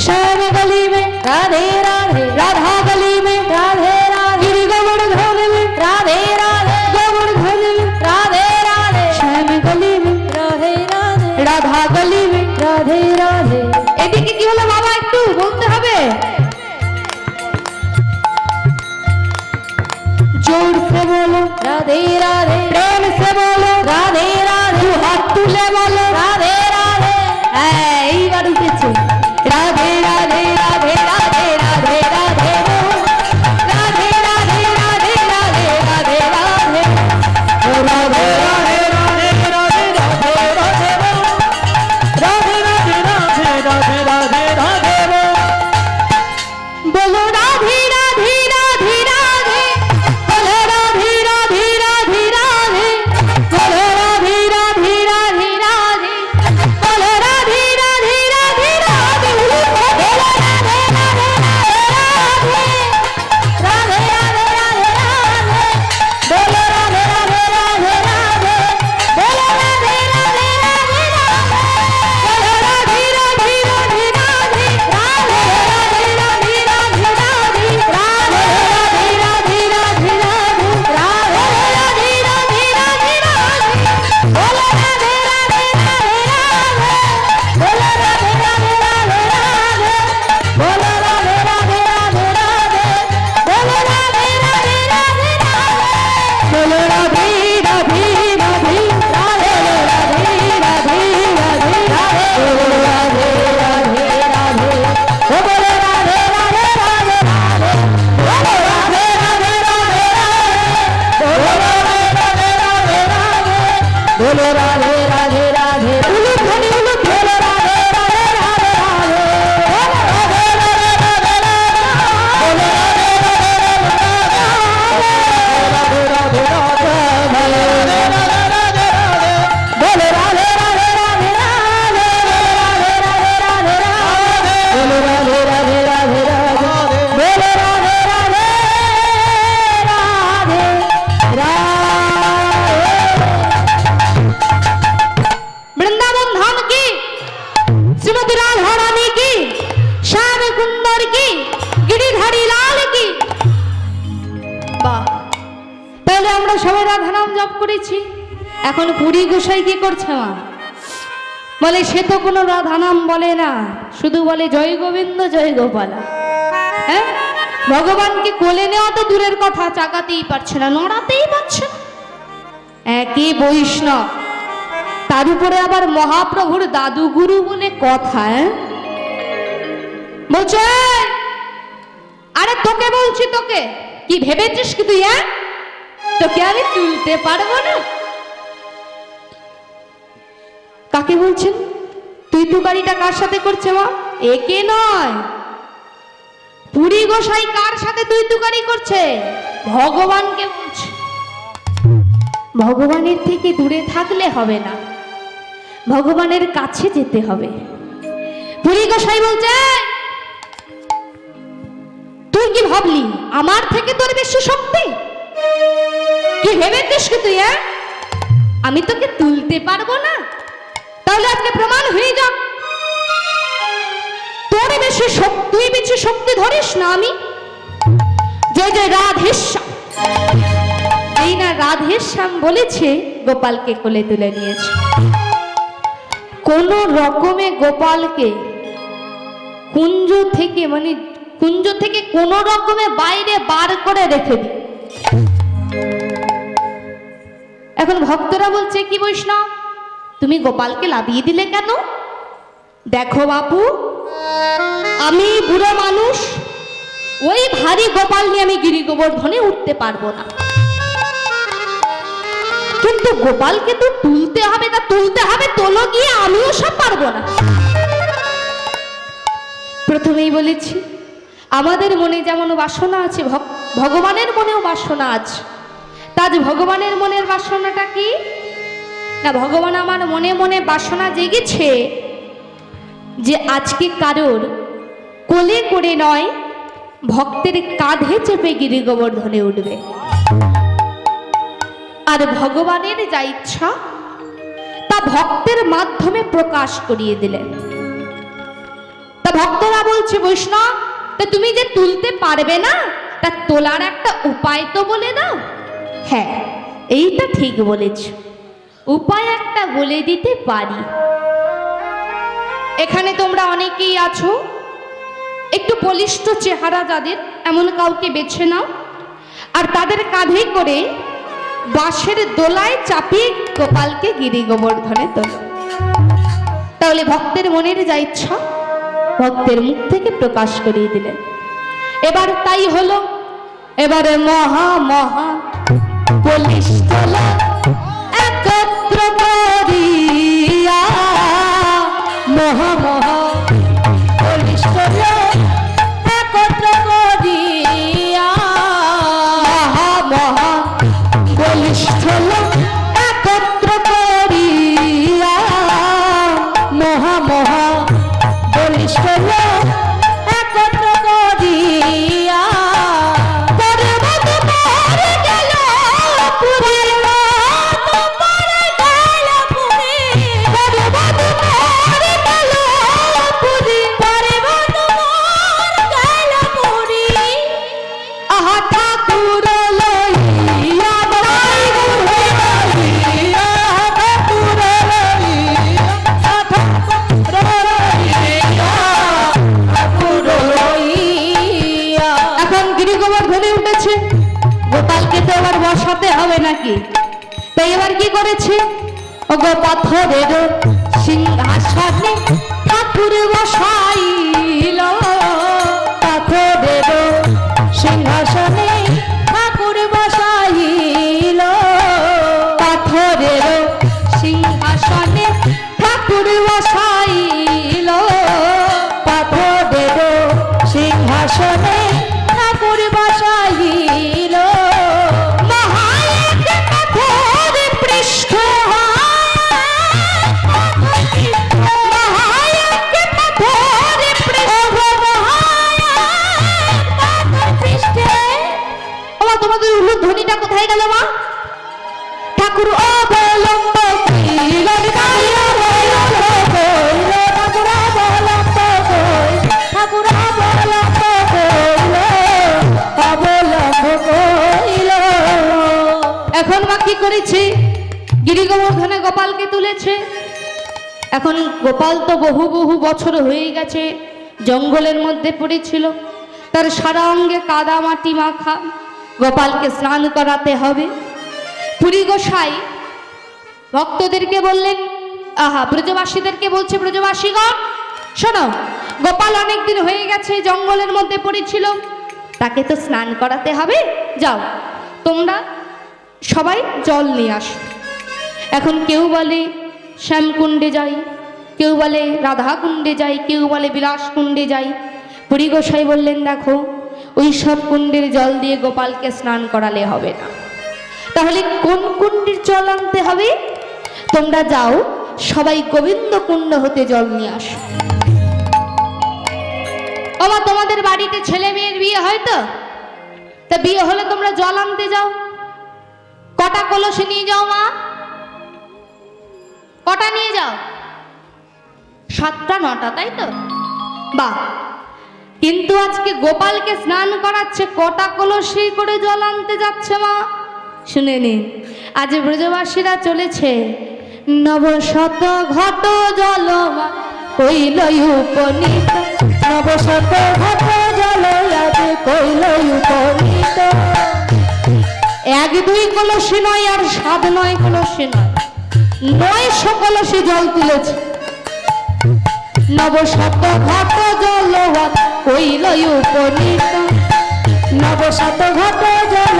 श्याम गली में राधे राधे, राधा गली में राधे राधे, गोवर्धन में राधे राधे, गोवर्धन में राधे राधे, श्याम गली में राधे राधे, राधा गली में राधे राधे। এদিকে কি হলো বাবা? একটু বলতে হবে, जोर से बोलो राधे राधे, प्रेम से बोलो राधे राधे, हाथ तुले बोलो राधे राधे। এইবার উঠেছে রাধে রাধে রাধে রাধে রাধে রাধে, রাধে রাধে রাধে রাধে রাধে রাধে, রাধে রাধে রাধে রাধে রাধে রাধে, রাধে রাধে রাধে রাধে রাধে রাধে, বলো রাধে রাধে রাধে রাধে, বলো রাধে রাধে রাধে রাধে, বলো রাধে রাধে রাধে রাধে, বলো রাধে রাধে রাধে রাধে, বলো রাধে রাধে রাধে রাধে, রাধে রাধে রাধে রাধে, বলো রাধে রাধে রাধে রাধে, বলো রাধে রাধে রাধে রাধে, বলো রাধে রাধে রাধে রাধে, রাধে রাধে রাধে রাধে রাধে, রাধে রাধে রাধে রাধে রাধে, রাধে রাধে রাধে রাধে রাধে, বলো রাধে রাধে রাধে রাধে, বলো রাধে রাধে রাধে রাধে, বলো রাধে রাধে রাধে রাধে, বলো রাধে রাধে রাধে রাধে, বলো রাধে রাধে রাধে রাধে, রাধে রাধে রাধে রাধে, বলো রাধে রাধে রাধে, ও বলো রাধে রাধে রাধে রাধে, বলো রাধে রাধে রাধে রাধে, বলো রাধে রাধে রাধে রাধে, বলো রাধে রাধে রাধে, উলুক ধ্বনি উলুক, বলো রাধে রাধে রাধে রাধে, বলো রাধে রাধে রাধে রাধে, বলো রাধে রাধে রাধে রাধে, রাধে রাধে রাধে, বলো রাধে রাধে রাধে রাধে, বলো রাধে রাধে রাধে রাধে, বলো রাধে রাধে রাধে রাধে, বলো রাধে রাধে রাধে রাধে। বৃন্দাবন ধাম কি, শ্রীমতী রাধা রানী কি, শ্যাম কুন্দর কি, গিরিধারী লাল কি। বাহ, তাহলে আমরা সবাই রাধা নাম জপ করেছি। এখন পুরী গোসাই কি করছে? মা বলে সে তো কোনো রাধা নাম বলে না, শুধু বলে জয় গোবিন্দ জয় গোপালা। হ্যাঁ, ভগবানকে কোলে নেওয়া তো দূরের কথা, চাকাতেই পারছে না, নড়াতেই পারছে না। একই বৈষ্ণব, তার উপরে আবার মহাপ্রভুর দাদু গুরু বলে কথা। বলছে আরে তোকে বলছি, তোকে কি ভেবেছিস কি তুই? তোকে আমি তুলতে পারবো না। কাকে বলছেন? তুই তো গাড়িটা কার সাথে করছে? মা একে নয়, পুরী গোসাই কার সাথে তুই তুকারি করছে? ভগবানকে বলছে। ভগবানের থেকে দূরে থাকলে হবে না, ভগবানের কাছে যেতে হবে। পুরী গোসাই বলছে তুই কি ভাবলি আমার থেকে তোর বেশি শক্তি? কি ভেবেছিস কি তুই? আমি তোকে তুলতে পারবো না? তাহলে আজকে প্রমাণ হয়ে যা, তোর বেশি শক্তি, তুই বেশি শক্তি ধরিস না। আমি জয় জয় রাধেশ্যাম, এই না রাধেশ্যাম বলেছে, গোপালকে কোলে তুলে নিয়েছে। কোন রকমে গোপালকে কুঞ্জ থেকে, মানে কুঞ্জ থেকে কোন রকমে বাইরে বার করে রেখে দি। এখন ভক্তরা বলছে কি বৈষ্ণব তুমি গোপালকে লাভিয়ে দিলে কেন? দেখো বাপু, আমি বুড়ো মানুষ, ওই ভারী গোপাল নিয়ে আমি গিরি গোবর্ধনে উঠতে পারবো না। কিন্তু গোপালকে তো তুলতে হবে, তা তুলতে হবে, তোলো গিয়ে, আমিও সব পারবো না। প্রথমেই বলেছি আমাদের মনে যেমন বাসনা আছে, ভগবানের মনেও বাসনা আছে। তাজ ভগবানের মনের বাসনাটা কি না, ভগবান আমার মনে মনে বাসনা জেগেছে যে আজকে কারোর কোলে করে নয়, ভক্তের কাঁধে চেপে গিরি গোবর্ধনে উঠবে। আর ভগবানের যা ইচ্ছা তা ভক্তের মাধ্যমে প্রকাশ করিয়ে দিলেন। তা ভক্তরা বলছে, বৈষ্ণব তা তুমি যে তুলতে পারবে না, তা তোলার একটা উপায় তো বলে দাও। হ্যাঁ, এইটা ঠিক বলেছ, উপায় একটা বলে দিতে পারি। এখানে তোমরা অনেকেই আছো, একটু বলিষ্ঠ চেহারা যাদের, এমন কাউকে বেছে নাও, আর তাদের কাঁধে করে বাঁশের দোলায় চাপিয়ে গোপালকে গিরি গোবর্ধনে তোলো। তাহলে ভক্তের মনের যা ইচ্ছা ভক্তের মুখ থেকে প্রকাশ করিয়ে দিলেন। এবার তাই হলো। এবারে মহা মহা বলিষ্ঠ একত্র করিয়া, মহা মহা বলিষ্ঠ একত্র করিয়া, মহা মহা বলিষ্ঠ একত্র করিয়া, মহা মহা বলিষ্ঠ একত্র করিয়া, পর্বত পারে গেল পুরী, পর্বত পারে গেল পুরী, পর্বত পারে গেল পুরী, পর্বত পারে গেল পুরী, আহা ঠাকুর লইয়া বাই লইয়া ঠাকুর লইয়া, ঠাকুর লইয়া, ঠাকুর লইয়া। এখন গিরি গোবর্ধনে উঠেছে, গোপালকে তো এবার বসাতে হবে নাকি? তাই এবার কি করেছে, ওগো পাথরের সিংহাসনে ঠাকুর বসাইল, পাথরের সিংহাসনে ঠাকুর বসাইল, পাথরের সিংহাসনে ঠাকুর বসাইল, পাথরের সিংহাসনে ঠাকুর বসাইল, মহায়েক পাথর পৃষ্ঠ, মহায়েক পাথর পৃষ্ঠে। ওমা, তোমাদের উলুধ্বনিটা কোথায় গেল মা? ঠাকুর অবলম্ব কইল, ঠাকুর অবলম্ব কইল, ঠাকুর অবলম্ব কইল, ঠাকুর অবলম্ব কইল, অবলম্ব কইল। এখন মা কি করেছে, গিরি গোবর্ধনে গোপালকে তুলেছে। এখন গোপাল তো বহু বহু বছর হয়ে গেছে জঙ্গলের মধ্যে পড়েছিল, তার সারা অঙ্গে কাদা মাটি মাখা, গোপালকে স্নান করাতে হবে। পুরী গোসাই ভক্তদেরকে বললেন, আহা ব্রজবাসীদেরকে বলছে, ব্রজবাসীগণ শোনো, গোপাল অনেকদিন হয়ে গেছে জঙ্গলের মধ্যে পড়েছিল, তাকে তো স্নান করাতে হবে, যাও তোমরা সবাই জল নিয়ে আসো। এখন কেউ বলে শ্যামকুণ্ডে যাই, কেউ বলে রাধা কুণ্ডে যাই, কেউ বলে বিলাস কুণ্ডে যাই। পুরী গোসাই বললেন, দেখো ওই সব কুণ্ডের জল দিয়ে গোপালকে স্নান করালে হবে না, তাহলে কোন কুণ্ডের জল আনতে হবে? তোমরা যাও সবাই গোবিন্দ কুণ্ড হতে জল নিয়ে আসো। ওমা, তোমাদের বাড়িতে ছেলে মেয়ের বিয়ে হয় তো, তা বিয়ে হলে তোমরা জল আনতে যাও, কটা কলসি নিয়ে যাও মা? কটা নিয়ে যাও? 7টা 9টা, তাই তো? বাহ, কিন্তু আজকে গোপালকে স্নান করাচ্ছে, কটা কলসি করে জল আনতে যাচ্ছে মা? শুনে নিন, আজ ব্রজবাসীরা চলেছে, নবশত ঘট জল কইল উপনীত, নবশত ঘট জল আজ কইল উপনীত। 1-2 কলসি নয়, আর 7-9 কলসি নয়, 900 কলসি জল তুলেছে। নবশত ঘট জল কইল উপনীত, নবশত ঘট জল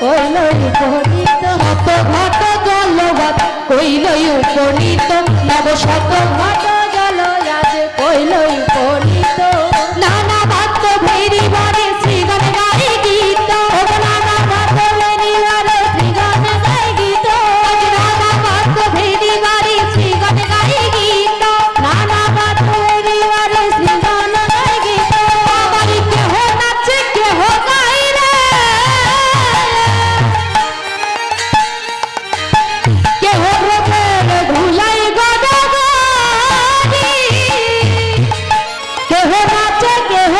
কইল উপনীত। শত ঘট জল কইল উপনীত নব শত ঘট জল আজ কইল উপনীত নানা বাদ্য ভেরি বারে শ্রীগান গাই গীত নানা বাদ্য ভেরি বারে শ্রীগান গাই গীত নানা বাদ্য ভেরি বারে শ্রীগান গাই গীত নানা বাদ্য ভেরি বারে শ্রীগান গাই গীত আমার কেহ নাচে কেহ গাই রে কেহ রোগের ধুলাই গদগদি কেহ নাচে কেহ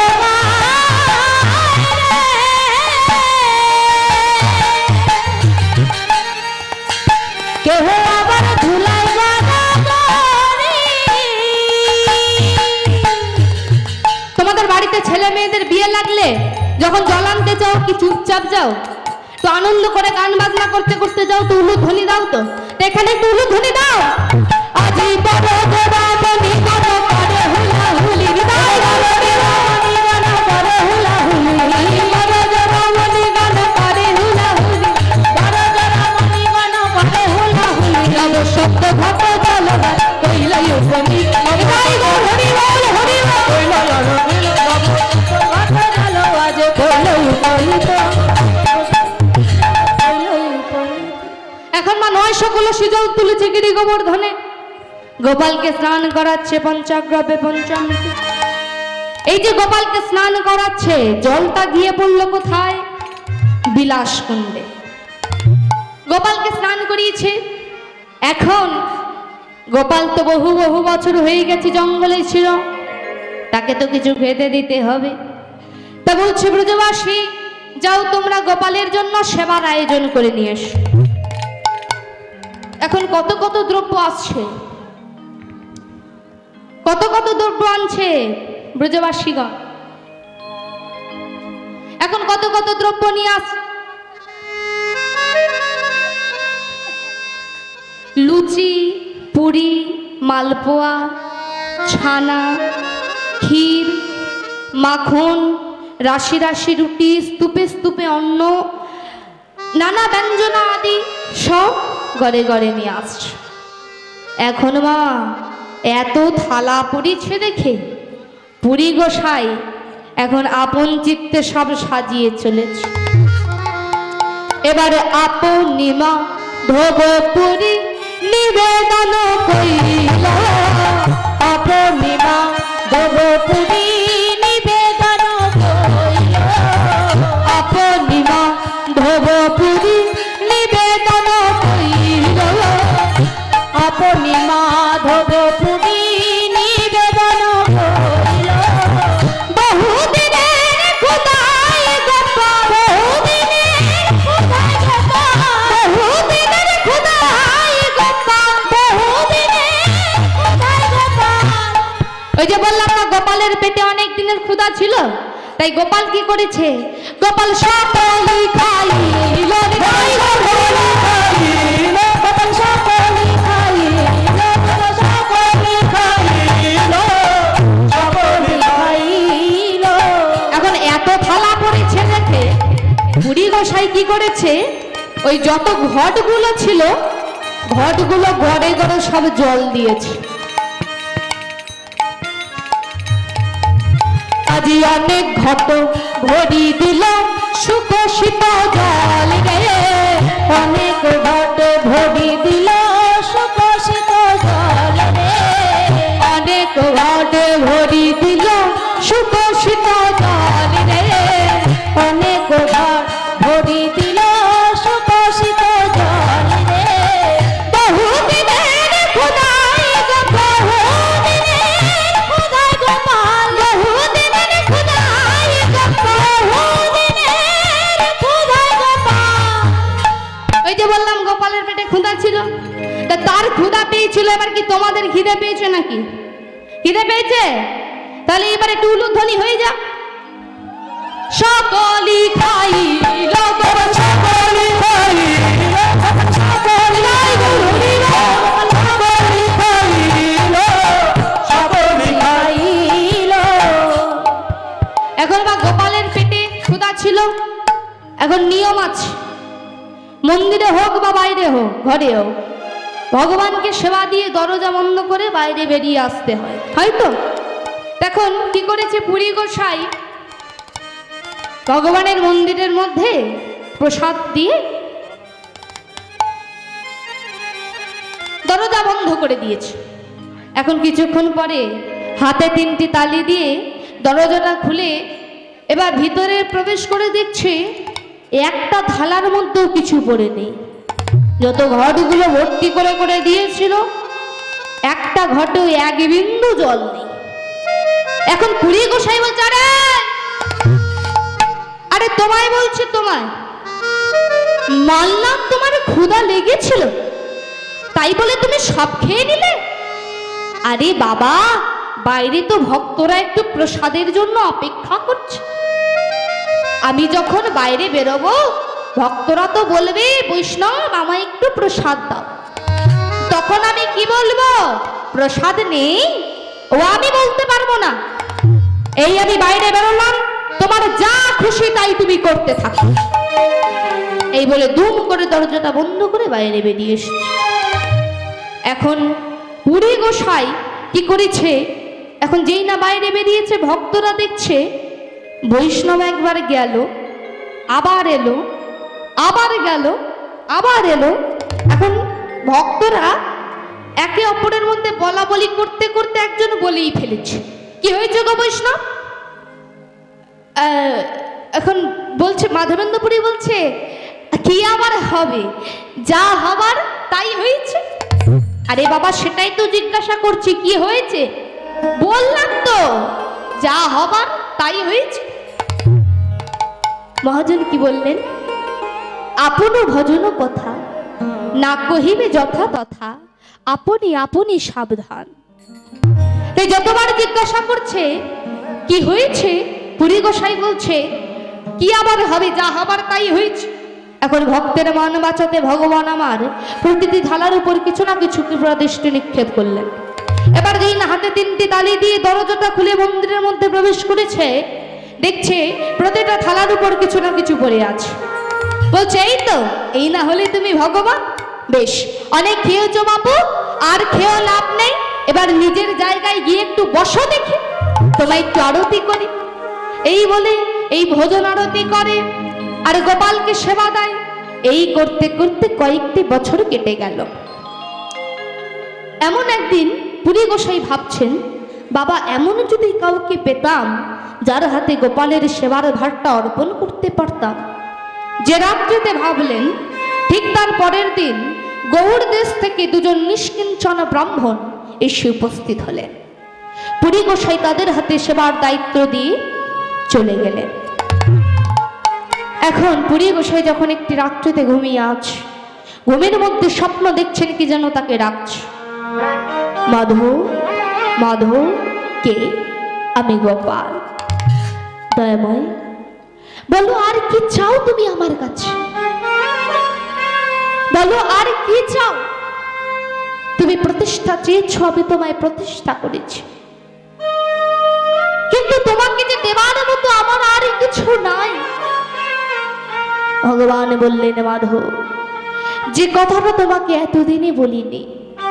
কেহ আবার ধুলাই তোমাদের বাড়িতে ছেলে মেয়েদের বিয়ে লাগলে যখন জল আনতে যাও কি চুপচাপ যাও? তো আনন্দ করে গান বাজনা করতে করতে যাও, তো উলুধ্বনি দাও। তো এখানে একটু উলুধ্বনি দাও। আজি বড় দেবামণি গান করে হুলা হুলি হৃদয় দেবামণি গান করে হুলা হুলি বড় দেবামণি গান করে হুলা হুলি বড় দেবামণি গান করে হুলা হুলি নব শব্দ ঘট জল কইল উপনীত হরি বল হরি বল হরি বল কইল ঘট জল আজ কইল উপনীত এখন মা 900 কলসি জল তুলেছে গিরি গোবর্ধনে, গোপালকে স্নান করাচ্ছে পঞ্চাগ্রবে পঞ্চামৃতে। এই যে গোপালকে স্নান করাচ্ছে, জলটা গিয়ে পড়লো কোথায়? বিলাস কুণ্ডে। গোপালকে স্নান করিয়েছে। এখন গোপাল তো বহু বহু বছর হয়ে গেছে জঙ্গলে ছিল, তাকে তো কিছু খেতে দিতে হবে। তা বলছে ব্রজবাসী, যাও তোমরা গোপালের জন্য সেবার আয়োজন করে নিয়ে এসো। এখন কত কত দ্রব্য আসছে, কত কত দ্রব্য আনছে ব্রজবাসীগণ। এখন কত কত দ্রব্য নিয়ে আস, লুচি, পুরি, মালপোয়া, ছানা, ক্ষীর, মাখন, রাশি রাশি রুটি, স্তূপে স্তূপে অন্ন, নানা ব্যঞ্জনা আদি সব ঘরে ঘরে নিয়ে আসছে। এখন মা এত থালা পড়িছে দেখে পুরী গোসাই এখন আপন চিত্তে সব সাজিয়ে চলেছে। এবারে আপনি মা ধোব পুরী নিবেদন কইল, আপনি মা দেব পুরী নিবেদন কইল, আপনি মা ধোব পুরী নিবেদন কইল, আপনি মাধব পুরী নিবেদন কইল। বহুদিনের খোদাই গোপাল, বহুদিনের খোদাই গোপাল, বহুদিনের খোদাই গোপাল, বহুদিনের খোদাই গোপাল। ওই যে বললাম না গোপালের পেটে অনেক দিনের ক্ষুধা ছিল, তাই গোপাল কি করেছে? গোপাল সকলই খাইল, খাইল, খাইল, গোপাল সকলি খাইল, সকলি খাইল, সকলি খাইল। এখন এত থালা পড়েছে দেখে বুড়ি গোসাই কি করেছে? ওই যত ঘটগুলো ছিল ঘটগুলো ঘরে ঘরে সব জল দিয়েছে। আজি অনেক ঘট ভরি দিল সুখোষিত জল রে, অনেক ঘট ভরি দিল সুকোষিত জল রে, অনেক ঘট ভরি দিল সুখোষিত জল রে, অনেক ঘট ভরি দিল সুকোষিত জল রে। বহুদিনের খোদাই গোপাল, বহুদিনের খোদাই গোপাল, বহুদিনের খোদাই গোপাল, বহুদিনের খোদাই গোপাল। ওই যে বললাম গোপালের পেটে ক্ষুধা ছিল, তা তার ক্ষুধা পেয়েছিল, এবার কি তোমাদের খিদে পেয়েছে নাকি? খিদে পেয়েছে? তাহলে এবার একটু উলুধ্বনি হয়ে যা। সকলি খাইল, সকলি খাইল, সকলি খাইল, সকলি খাইল, সকলি খাইল। এখন বা গোপালের পেটে ক্ষুধা ছিল, এখন নিয়ম আছে, মন্দিরে হোক বা বাইরে হোক, ঘরে হোক, ভগবানকে সেবা দিয়ে দরজা বন্ধ করে বাইরে বেরিয়ে আসতে হয়, হয়তো। এখন কি করেছে পুরী গোসাই, ভগবানের মন্দিরের মধ্যে প্রসাদ দিয়ে দরজা বন্ধ করে দিয়েছে। এখন কিছুক্ষণ পরে হাতে 3টি তালি দিয়ে দরজাটা খুলে এবার ভিতরে প্রবেশ করে দেখছে একটা থালার মধ্যেও কিছু পড়ে নেই। যত ঘটগুলো ভর্তি করে করে দিয়েছিল একটা ঘটেও এক বিন্দু জল নেই। এখন পুরী গোসাই বলছে, আরে তোমায় বলছি, তোমায় মানলাম তোমার ক্ষুধা লেগেছিল, তাই বলে তুমি সব খেয়ে নিলে? আরে বাবা, বাইরে তো ভক্তরা একটু প্রসাদের জন্য অপেক্ষা করছে। আমি যখন বাইরে বেরোবো ভক্তরা তো বলবে, বৈষ্ণব আমায় একটু প্রসাদ দাও। তখন আমি কি বলবো? প্রসাদ নেই? ও আমি বলতে পারবো না। এই আমি বাইরে বেরোলাম, তোমার যা খুশি তাই তুমি করতে থাকো। এই বলে দুম করে দরজাটা বন্ধ করে বাইরে বেরিয়ে এসেছে। এখন পুরী গোসাই কি করেছে, এখন যেই না বাইরে বেরিয়েছে ভক্তরা দেখছে বৈষ্ণব একবার গেল, আবার এলো, আবার গেল, আবার এলো। এখন ভক্তরা একে অপরের মধ্যে বলা বলি করতে করতে একজন বলেই ফেলেছে, কি হয়েছে গো বৈষ্ণব? এখন বলছে মাধবেন্দ্রপুরী বলছে, কি আবার হবে, যা হবার তাই হয়েছে। আরে বাবা, সেটাই তো জিজ্ঞাসা করছি, কি হয়েছে? বললাম তো যা হবার তাই হয়েছে। মহাজন কি বললেন? আপন ভজন কথা না কহিবে যথা তথা, আপনি আপনি সাবধান। তাই যতবার জিজ্ঞাসা করছে কি হয়েছে, পুরী গোসাই বলছে কি আবার হবে, যা হবার তাই হয়েছে। এখন ভক্তের মন বাঁচাতে ভগবান আমার প্রতিটি থালার উপর কিছু না কিছু কৃপা দৃষ্টি নিক্ষেপ করলেন। এবার যেই না হাতে 3টি তালি দিয়ে দরজাটা খুলে মন্দিরের মধ্যে প্রবেশ করেছে, দেখছে প্রতিটা থালার উপর কিছু না কিছু পড়ে আছে। বলছে, এই তো, এই না হলে তুমি ভগবান? বেশ, অনেক খেয়েছো বাপু, আর খেয়েও লাভ নেই, এবার নিজের জায়গায় গিয়ে একটু বসো দেখি, তোমায় একটু আরতি করি। এই বলে এই ভোজন আরতি করে আর গোপালকে সেবা দেয়। এই করতে করতে কয়েকটি বছর কেটে গেল। এমন একদিন পুরী গোসাই ভাবছেন, বাবা এমন যদি কাউকে পেতাম যার হাতে গোপালের সেবার ভারটা অর্পণ করতে পারতাম। যে রাত্রিতে ভাবলেন, ঠিক তার পরের দিন গৌড় দেশ থেকে 2জন নিষ্কিঞ্চন ব্রাহ্মণ এসে উপস্থিত হলেন। পুরী গোসাই তাদের হাতে সেবার দায়িত্ব দিয়ে চলে গেলেন। এখন পুরী গোসাই যখন একটি রাত্রিতে ঘুমিয়ে আছে, ঘুমের মধ্যে স্বপ্ন দেখছেন কি যেন তাকে ডাকছে, মাধব, মাধব। কে? আমি গোপাল। দয়াময়, বলো আর কি চাও তুমি আমার কাছে? বলো আর কি চাও? তুমি প্রতিষ্ঠা চেয়েছ, আমি তোমায় প্রতিষ্ঠা করেছি, কিন্তু তোমাকে যে দেবার মতো আমার আর কিছু নাই। ভগবান বললেন, মাধব, যে কথাটা তোমাকে এতদিনে বলিনি,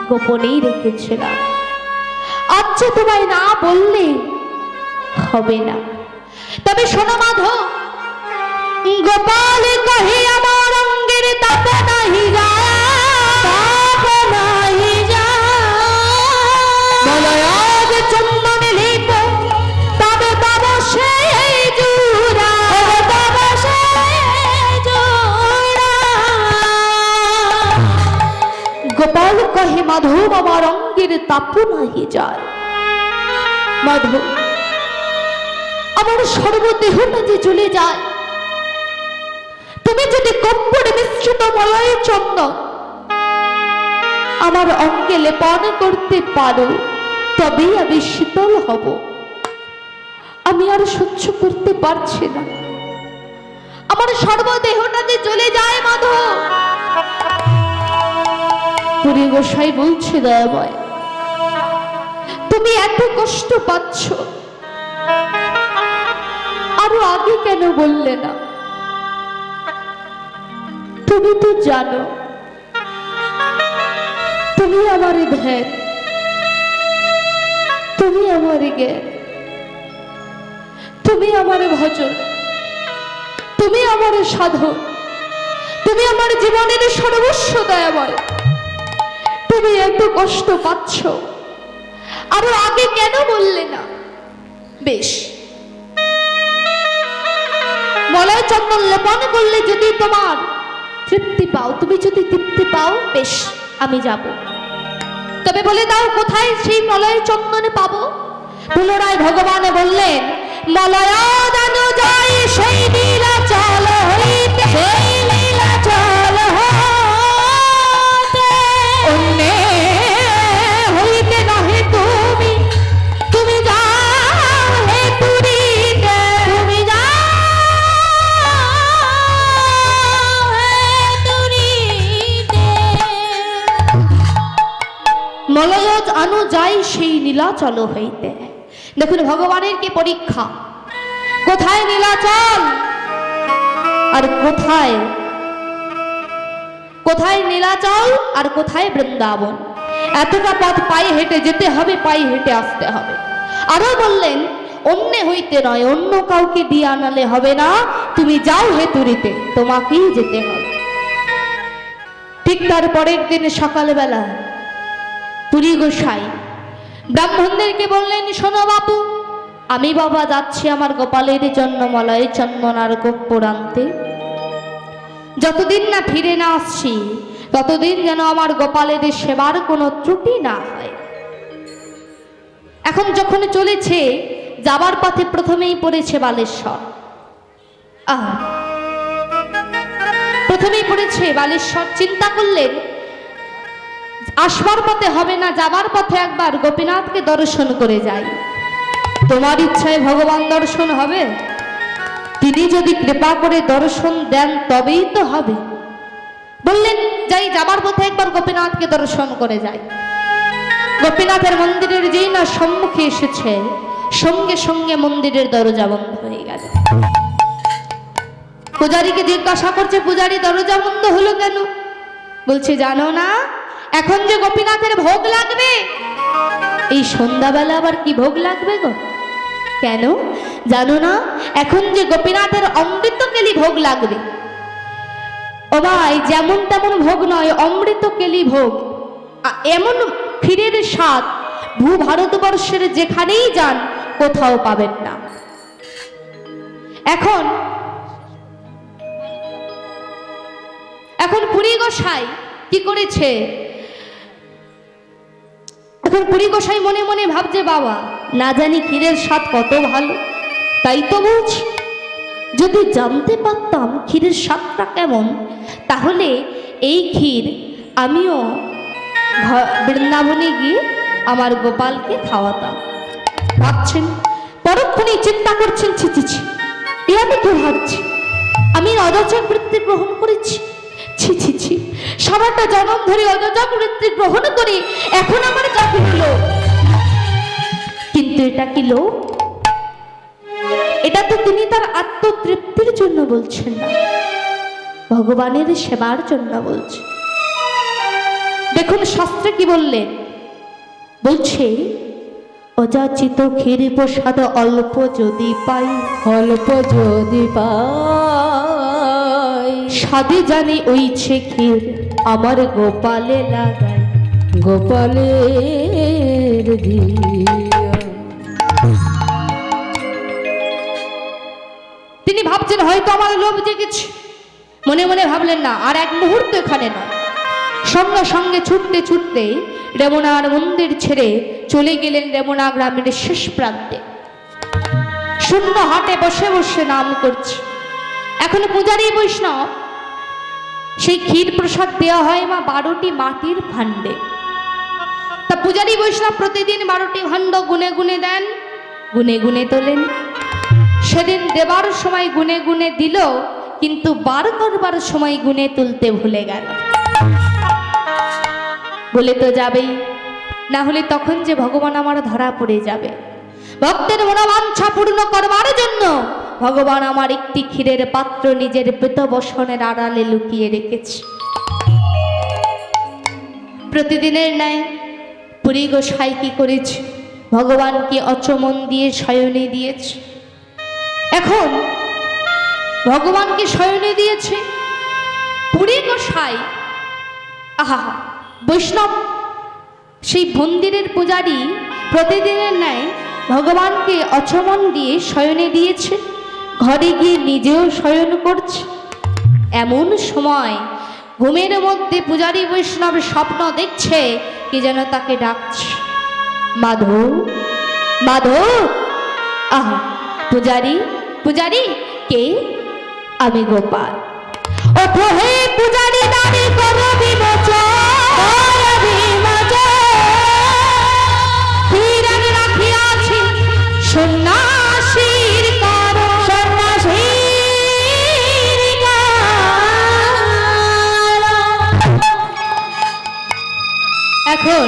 গোপনেই রেখেছিলাম, আচ্ছা তোমায় না বললে হবে না। তবে শোনো মাধব, গোপাল কহে আমার অঙ্গের তাপ নাহি যায়, তাপ নাহি যায়, মলয়াজ চন্দন লিপ তবে তব সেই জুড়া, তব সেই জুড়া। গোপাল কহে মাধব আমার অঙ্গের তাপ নাহি যায়। মাধব, আমার সর্বদেহটা যে চলে যায়, তুমি যদি কর্পূর মিশ্রিত মলয় চন্দন আমার অঙ্গে লেপন করতে পারো, তবেই আমি শীতল হব। আমি আর সহ্য করতে পারছি না, আমার সর্বদেহটা যে চলে যায়। মাধব, পুরী গোসাই বলছে, দয়াময়, তুমি এত কষ্ট পাচ্ছ, আরো আগে কেন বললে না? তুমি তো জানো তুমি আমার ধ্যান, তুমি আমার জ্ঞান, তুমি আমার ভজন, তুমি আমার সাধন, তুমি আমার জীবনের সর্বস্ব দয়াময়। তুমি এত কষ্ট পাচ্ছ, আরো আগে কেন বললে না? বেশ, মলয় চন্দন লেপন করলে যদি তোমার তৃপ্তি পাও, তুমি যদি তৃপ্তি পাও, বেশ আমি যাব। তবে বলে দাও কোথায় সেই মলয় চন্দন পাবো? পুনরায় ভগবান বললেন, মলয় দান যায় সেই নীলাচল হইতে, সেই নীলাচল হইতে, অন্য হইতে নহে তুমি, তুমি যাও হে পুরীতে, তুমি যাও হে পুরীতে। মলয় আনো যায় সেই নীলাচল হইতে। দেখুন ভগবানের কি পরীক্ষা, কোথায় নীলাচল আর কোথায় কোথায় নীলাচল আর কোথায় বৃন্দাবন। এতটা পথ পায়ে হেঁটে যেতে হবে, পায়ে হেঁটে আসতে হবে। আরো বললেন, অন্য হইতে নয়, অন্য কাউকে দিয়ে আনালে হবে না, তুমি যাও হে তুরিতে, তোমাকেই যেতে হবে। ঠিক তার পরের দিন সকালবেলা পুরী গোসাই ব্রাহ্মণদেরকে বললেন, শোনো বাবু, আমি বাবা যাচ্ছি আমার গোপালের জন্য মলয় চন্দন আর কর্পূর আনতে। যতদিন না ফিরে না আসছি ততদিন যেন আমার গোপালের সেবার কোনো ত্রুটি না হয়। এখন যখন চলেছে, যাবার পথে প্রথমেই পড়েছে বালেশ্বর। প্রথমেই পড়েছে বালেশ্বর। চিন্তা করলেন আসবার পথে হবে না, যাবার পথে একবার গোপীনাথকে দর্শন করে যাই। তোমার ইচ্ছায় ভগবান দর্শন হবে, তিনি যদি কৃপা করে দর্শন দেন তবেই তো হবে। বললেন যাই, যাবার পথে একবার গোপীনাথকে দর্শন করে যাই। গোপীনাথের মন্দিরের যেই না সম্মুখে এসেছে, সঙ্গে সঙ্গে মন্দিরের দরজা বন্ধ হয়ে গেল। পূজারীকে জিজ্ঞাসা করছে, পূজারী দরজা বন্ধ হলো কেন? বলছে, জানো না এখন যে গোপীনাথের ভোগ লাগবে? এই সন্ধ্যাবেলা আবার কি ভোগ লাগবে গো? কেন জানো না? এখন যে গোপীনাথের অমৃত কেলি ভোগ লাগবে। ও ভাই, যেমন তেমন ভোগ নয়, অমৃত কেলি ভোগ। এমন ক্ষীরের স্বাদ ভূ ভারতবর্ষের যেখানেই যান কোথাও পাবেন না। এখন পুরী গোসাই কি করেছে? এখন পুরী গোসাই মনে মনে ভাবছে, বাবা না জানি ক্ষীরের স্বাদ কত ভালো, তাই তো বলছি যদি জানতে পারতাম ক্ষীরের স্বাদটা কেমন, তাহলে এই ক্ষীর আমিও বৃন্দাবনে গিয়ে আমার গোপালকে খাওয়াতাম। ভাবছেন, পরক্ষণে চিন্তা করছেন, ছি ছি ছি, এ আমি কি ভাবছি? আমি অযাচক বৃত্তি গ্রহণ করেছি, ছি ছি ছি, সারাটা জন্ম ধরে অযাচক বৃত্তি গ্রহণ করে এখন আমার চাকরি হলো। কিন্তু এটা কি লোক? এটা তো তিনি তার আত্মতৃপ্তির জন্য বলছেন না, ভগবানের সেবার জন্য বলছেন। দেখুন শাস্ত্রে কি বললেন, বলছে অযাচিত ক্ষীর প্রসাদ অল্প যদি পাই, অল্প যদি পাই, সাদে জানি ওইছে ক্ষীর আমার গোপালে লাগাই, গোপালের দিয়া। তিনি ভাবছেন হয়তো আমার লোভ জেগেছে, মনে মনে ভাবলেন না আর এক মুহূর্ত এখানে নয়, সঙ্গে সঙ্গে ছুটতে ছুটতে রেমুনার মন্দির ছেড়ে চলে গেলেন রেমুনা গ্রামের শেষ প্রান্তে। শূন্য হাটে বসে বসে নাম করছে। এখন পূজারী বৈষ্ণব সেই ক্ষীর প্রসাদ দেওয়া হয় মা 12টি মাটির ভাণ্ডে। তা পূজারী বৈষ্ণব প্রতিদিন 12টি ভাণ্ড গুনে গুনে দেন, গুনে গুনে তোলেন। সেদিন দেবার সময় গুনে গুনে দিল, কিন্তু বার করবার সময় গুনে তুলতে ভুলে গেল। বলে তো যাবেই, না হলে তখন যে ভগবান আমার ধরা পড়ে যাবে। ভক্তের মনোবাঞ্ছা পূর্ণ করবার জন্য ভগবান আমার একটি ক্ষীরের পাত্র নিজের পেতবসনের আড়ালে লুকিয়ে রেখেছে। প্রতিদিনের ন্যায় পুরী গোসাই কি করেছে, ভগবানকে অচমন দিয়ে শয়নে দিয়েছে। এখন ভগবানকে শয়নে দিয়েছে, পুরী গোসাই আহা বৈষ্ণব সেই মন্দিরের পূজারী প্রতিদিনের ন্যায় ভগবানকে অচমন দিয়ে শয়নে দিয়েছে, ঘরে গিয়ে নিজেও শয়ন করছে। এমন সময় ঘুমের মধ্যে পূজারী বৈষ্ণব স্বপ্ন দেখছে কি যেন তাকে ডাকছে, মাধব মাধব। আহা পূজারী, পূজারী কে? আমি গোপাল। ওঠো হে পূজারী, দাঁড়ি করো বিমোচন, রাখিয়াছি সন্ন্যাসীর কারণ, সন্ন্যাসীর এখন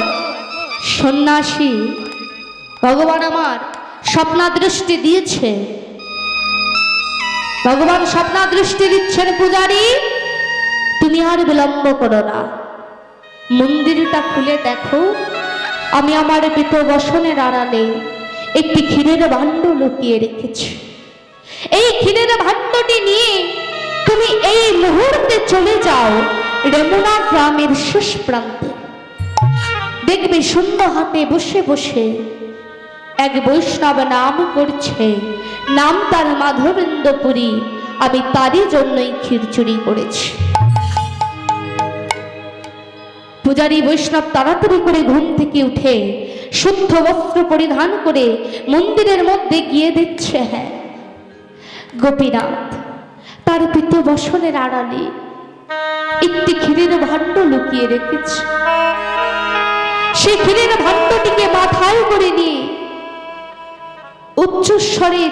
সন্ন্যাসী ভগবান আমার স্বপ্নাদৃষ্টি দিয়েছে, ভগবান স্বপ্নাদৃষ্টি দিচ্ছেন, পূজারী তুমি আর বিলম্ব করো না, মন্দিরটা খুলে দেখো, আমি আমার পিত বসনের আড়ালে একটি ক্ষীরের ভাণ্ড লুকিয়ে রেখেছি। এই ক্ষীরের ভাণ্ডটি নিয়ে তুমি এই মুহূর্তে চলে যাও রেমুনা গ্রামের শেষ প্রান্তে। দেখবে শূন্য হাতে বসে বসে এক বৈষ্ণব নাম করছে, নাম তার মাধবেন্দ্রপুরী। আমি তারই জন্যই ক্ষীর চুরি করেছি। পূজারী বৈষ্ণব তাড়াতাড়ি করে ঘুম থেকে উঠে শুদ্ধ বস্ত্র পরিধান করে মন্দিরের মধ্যে গিয়ে দেখছে, হ্যাঁ গোপীনাথ তার পিত বসনের আড়ালে একটি ক্ষীরের ভাণ্ড লুকিয়ে রেখেছে। সেই ক্ষীরের ভাণ্ডটিকে মাথায় করে নিয়ে উচ্চস্বরে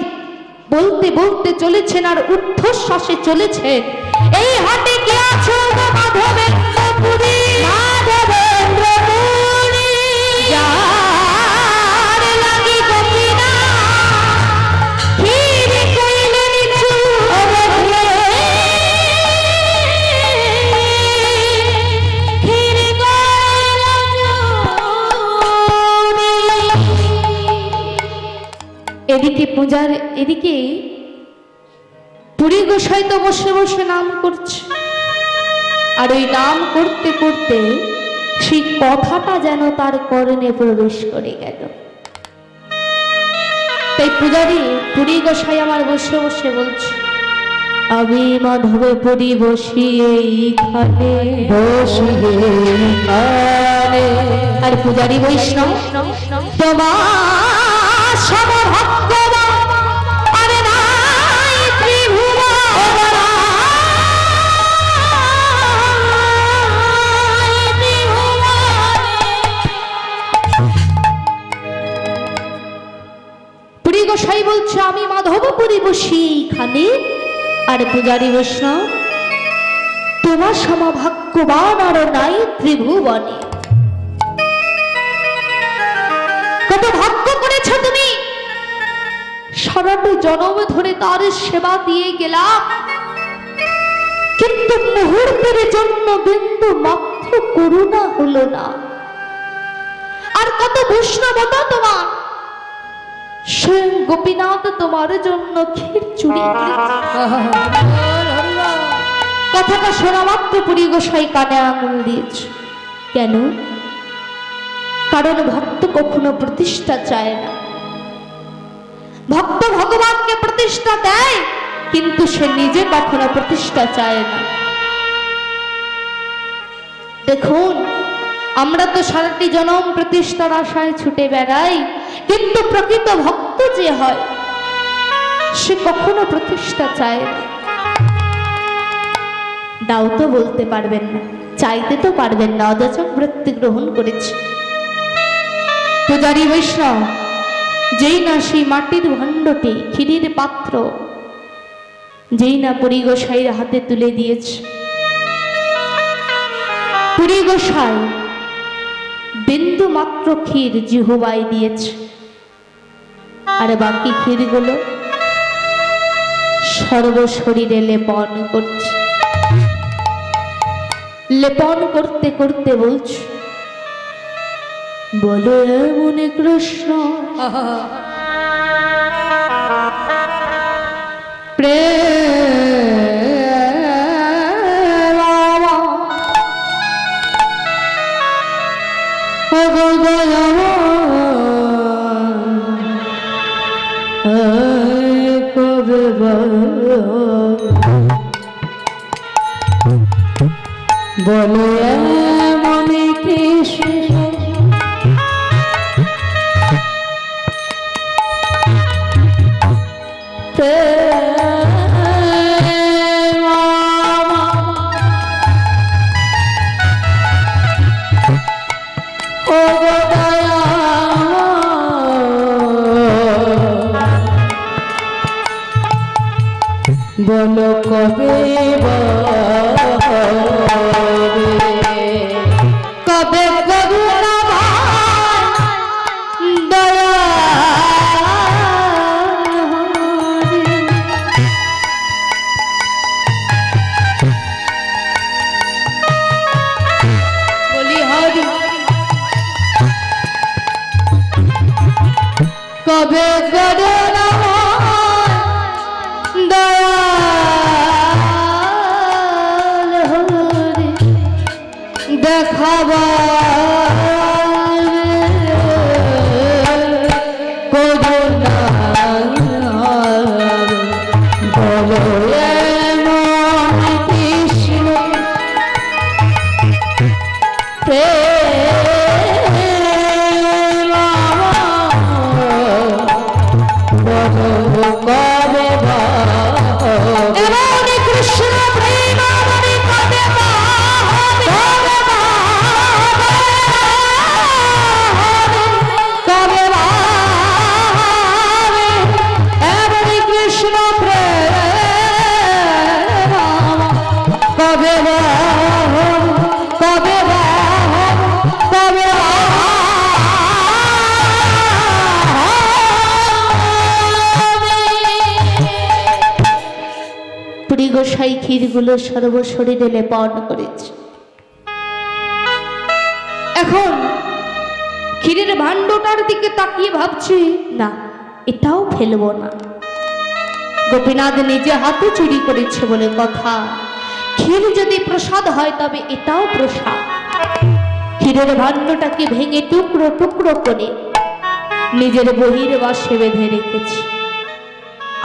বলতে বলতে চলেছেন আর ঊর্ধ্বশ্বাসে চলেছেন, এই হাটে কে আছো মাধবেন্দ্রপুরী, মাধবেন্দ্রপুরী যার লাগি গোপীনাথ ক্ষীর কইলেন এদিকে পূজার, এদিকে পুরী গোসাই তো বসে বসে নাম করছে, আর ওই নাম করতে করতে সেই কথাটা যেন তার কর্ণে প্রবেশ করে গেল। তাই পূজারী পুরী গোসাই আমার বসে বসে বলছে, আমি মাধবে পুরী বসি এইখানে, আর পূজারী বৈষ্ণব তোমার সমভক্তবান আরে নাই ত্রিভুবন, পুরী গোসাই বলছে আমি মাধবপুরী বসি এইখানে, আর পূজারী বৈষ্ণব তোমার সমভাগ্যবান আর নাই ত্রিভুবনে। কত ভাগ্য করেছ তুমি, সারাটি জন্ম ধরে তার সেবা দিয়ে গেলাম, কিন্তু মুহূর্তের জন্য বিন্দু মাত্র করুণা হলো না। আর কত বৈষ্ণবতা তোমার, স্বয়ং গোপীনাথ তোমার জন্য ক্ষীর চুরি কথাটা শোনা মাত্র পুরী গোসাই কানে আঙুল দিয়েছে। কেন? কারণ ভক্ত কখনো প্রতিষ্ঠা চায় না। ভক্ত ভগবানকে প্রতিষ্ঠা দেয়, কিন্তু সে নিজে কখনো প্রতিষ্ঠা চায় না। দেখুন আমরা তো সারাটি জনম প্রতিষ্ঠার আশায় ছুটে বেড়াই, কিন্তু প্রকৃত ভক্ত যে হয় সে কখনো প্রতিষ্ঠা চায় না। দাও তো বলতে পারবেন না, চাইতে তো পারবেন না, অথচ বৃত্তি গ্রহণ করেছে। পূজারী বৈষ্ণব যেই না সেই মাটির ভাণ্ডটি, ক্ষীরের পাত্র যেই না পুরী গোসাইয়ের হাতে তুলে দিয়েছে, পুরী গোসাই বিন্দু মাত্র ক্ষীর জিহ্বায় দিয়েছে, আর বাকি ক্ষীরগুলো সর্বশরীরে লেপন করছে। লেপন করতে করতে বলছে, বলো এমন কৃষ্ণ বলো এমন কৃষ্ণ বলো কবে কবে করুণা দয়া বলি হরি কবে করুণা দেখাবা করুণা বলো এমন কৃষ্ণ বলো কবে এমন কৃষ্ণ প্রেম কবে গোসাই ক্ষীরগুলো সর্বশরীরে লেপন করেছে। এখন ক্ষীরের ভাণ্ডটার দিকে তাকিয়ে ভাবছি না এটাও ফেলবো না। গোপীনাথ নিজে হাতে চুরি করেছে বলে কথা, ক্ষীর যদি প্রসাদ হয় তবে এটাও প্রসাদ। ক্ষীরের ভাণ্ডটাকে ভেঙে টুকরো টুকরো করে নিজের বহির্বাসে বেঁধে রেখেছি।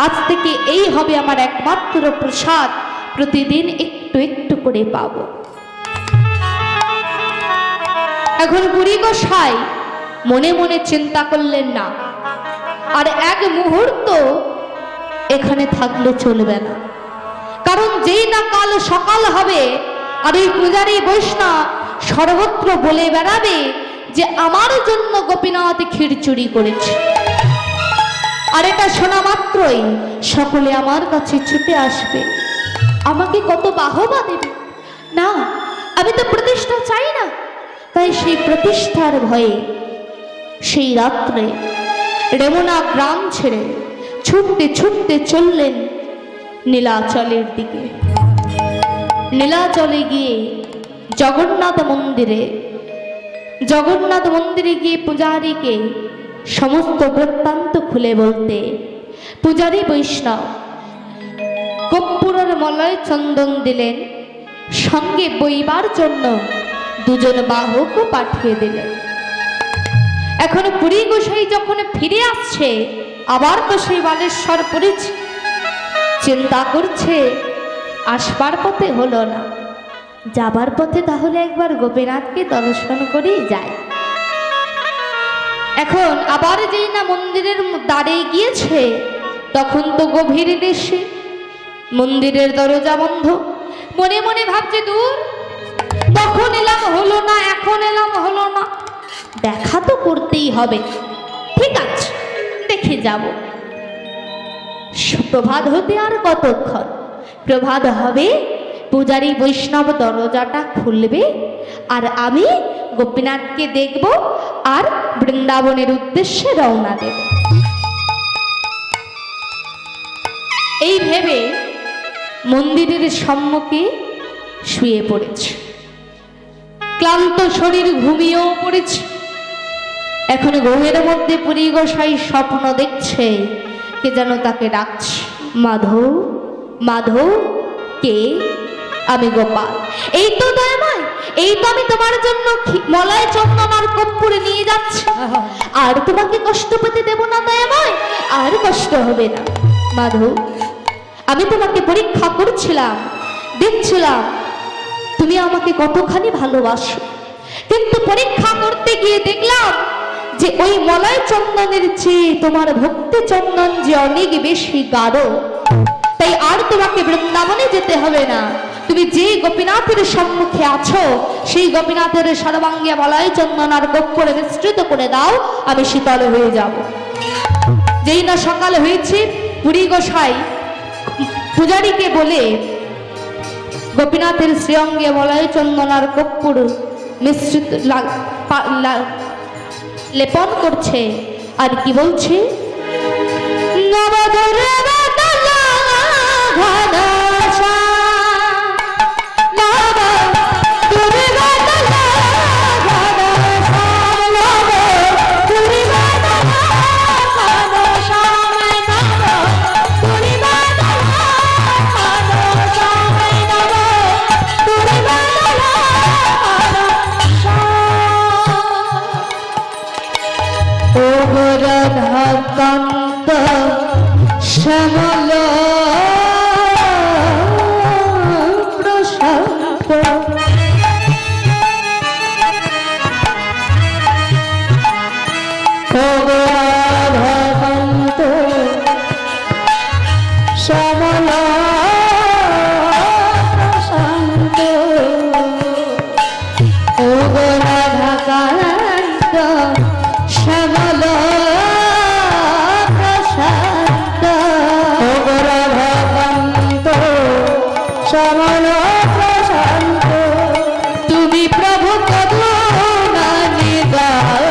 আজ থেকে এই হবে আমার একমাত্র প্রসাদ, প্রতিদিন একটু একটু করে পাবো। এখন বুড়ি গোসাই মনে মনে চিন্তা করলেন না আর এক মুহূর্ত এখানে থাকলে চলবে না, কারণ যেই না কাল সকাল হবে আর এই পূজারী বৈষ্ণব সর্বত্র বলে বেড়াবে যে আমার জন্য গোপীনাথ ক্ষীর চুরি করেছে। আর এটা শোনা মাত্রই সকলে আমার কাছে ছুটে আসবে, আমাকে কত বাহবা দেবে। না, আমি তো প্রতিষ্ঠা চাই না। তাই সেই প্রতিষ্ঠার ভয়ে সেই রাত্রে রেমনা গ্রাম ছেড়ে ছুটতে ছুটতে চললেন নীলাচলের দিকে। নীলাচলে গিয়ে জগন্নাথ মন্দিরে গিয়ে পূজারীকে সমস্ত বৃত্তান্ত খুলে বলতে পূজারী বৈষ্ণব কর্পূরের মলয় চন্দন দিলেন, সঙ্গে বইবার জন্য দুজন বাহকও পাঠিয়ে দিলেন। এখন পুরী গোসাই যখন ফিরে আসছে আবার তো সেই বালেশ্বর পড়েছে, চিন্তা করছে আসবার পথে হলো না, যাবার পথে তাহলে একবার গোপীনাথকে দর্শন করেই যায়। এখন আবার যেই না মন্দিরের দ্বারে গিয়েছে তখন তো গভীর দেশে, মন্দিরের দরজা বন্ধ। মনে মনে ভাবছে দূর, তখন এলাম হলো না, এখন এলাম হলো না, দেখা তো করতেই হবে, ঠিক আছে দেখে যাব। প্রভাত হতে আর কতক্ষণ, প্রভাত হবে, পূজারী বৈষ্ণব দরজাটা খুলবে আর আমি গোপীনাথকে দেখব আর বৃন্দাবনের উদ্দেশ্যে রওনা দেব। এই ভেবে মন্দিরের সম্মুখে শুয়ে পড়েছে, ক্লান্ত শরীর ঘুমিয়েও পড়েছে। এখন ঘুমের মধ্যে পুরী গোসাই স্বপ্ন দেখছে কে যেন তাকে ডাকছে, মাধব মাধব। কে? আমি গোপাল। এই তো দয়াময়, এই তো আমি তোমার জন্য মলয় চন্দন আর কর্পূরে নিয়ে যাচ্ছি। আর তোমাকে কষ্ট পেতে দেব না দয়াময়, আর কষ্ট হবে না। মাধব, আমি তোমাকে পরীক্ষা করছিলাম, দেখছিলাম তুমি আমাকে কতখানি ভালোবাসো, কিন্তু পরীক্ষা করতে গিয়ে দেখলাম যে ওই মলয় চন্দনের চেয়ে তোমার ভক্তি চন্দন যে অনেক বেশি গাঢ়। তাই আর তোমাকে বৃন্দাবনে যেতে হবে না, তুমি যে গোপীনাথের সম্মুখে আছো সেই গোপীনাথের সর্বাঙ্গে মলয় চন্দন আর কর্পূরে মিশ্রিত করে দাও, আমি শীতল হয়ে যাব। যেই না সকাল হয়েছে, পুরী গোসাই পূজারীকে বলে গোপীনাথের শ্রীঅঙ্গে মলয় চন্দন আর কর্পূর মিশ্রিত লেপন করছে। আর কি বলছে? রাধাকান্ত শ্যামল প্রশান্ত, রাধাকান্ত শ্যামল প্রশান্ত, ও রাধাকান্ত শ্যামল প্রশান্ত, শ্যামল প্রশান্ত, তুমি প্রভু করুণা নিধান।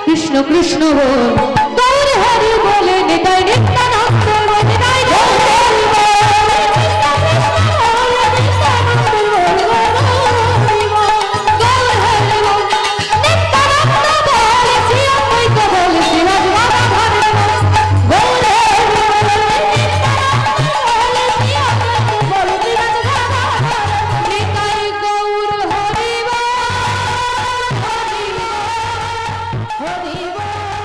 কৃষ্ণ কৃষ্ণ বল, গৌর হরি বলে নিতাই নিত্যানন্দ, নিতাই গৌর হরি বল, গৌর হরি বল, নিত্যানন্দ বল, শ্রী অদ্বৈত বল, শ্রীরাজ রাধা ধরে গৌর হরি বল, নিত্যানন্দ বল, শ্রী অদ্বৈত বল, শ্রীরাজ রাধা নিতাই গৌর হরি বল, হরি বল, হরি বল।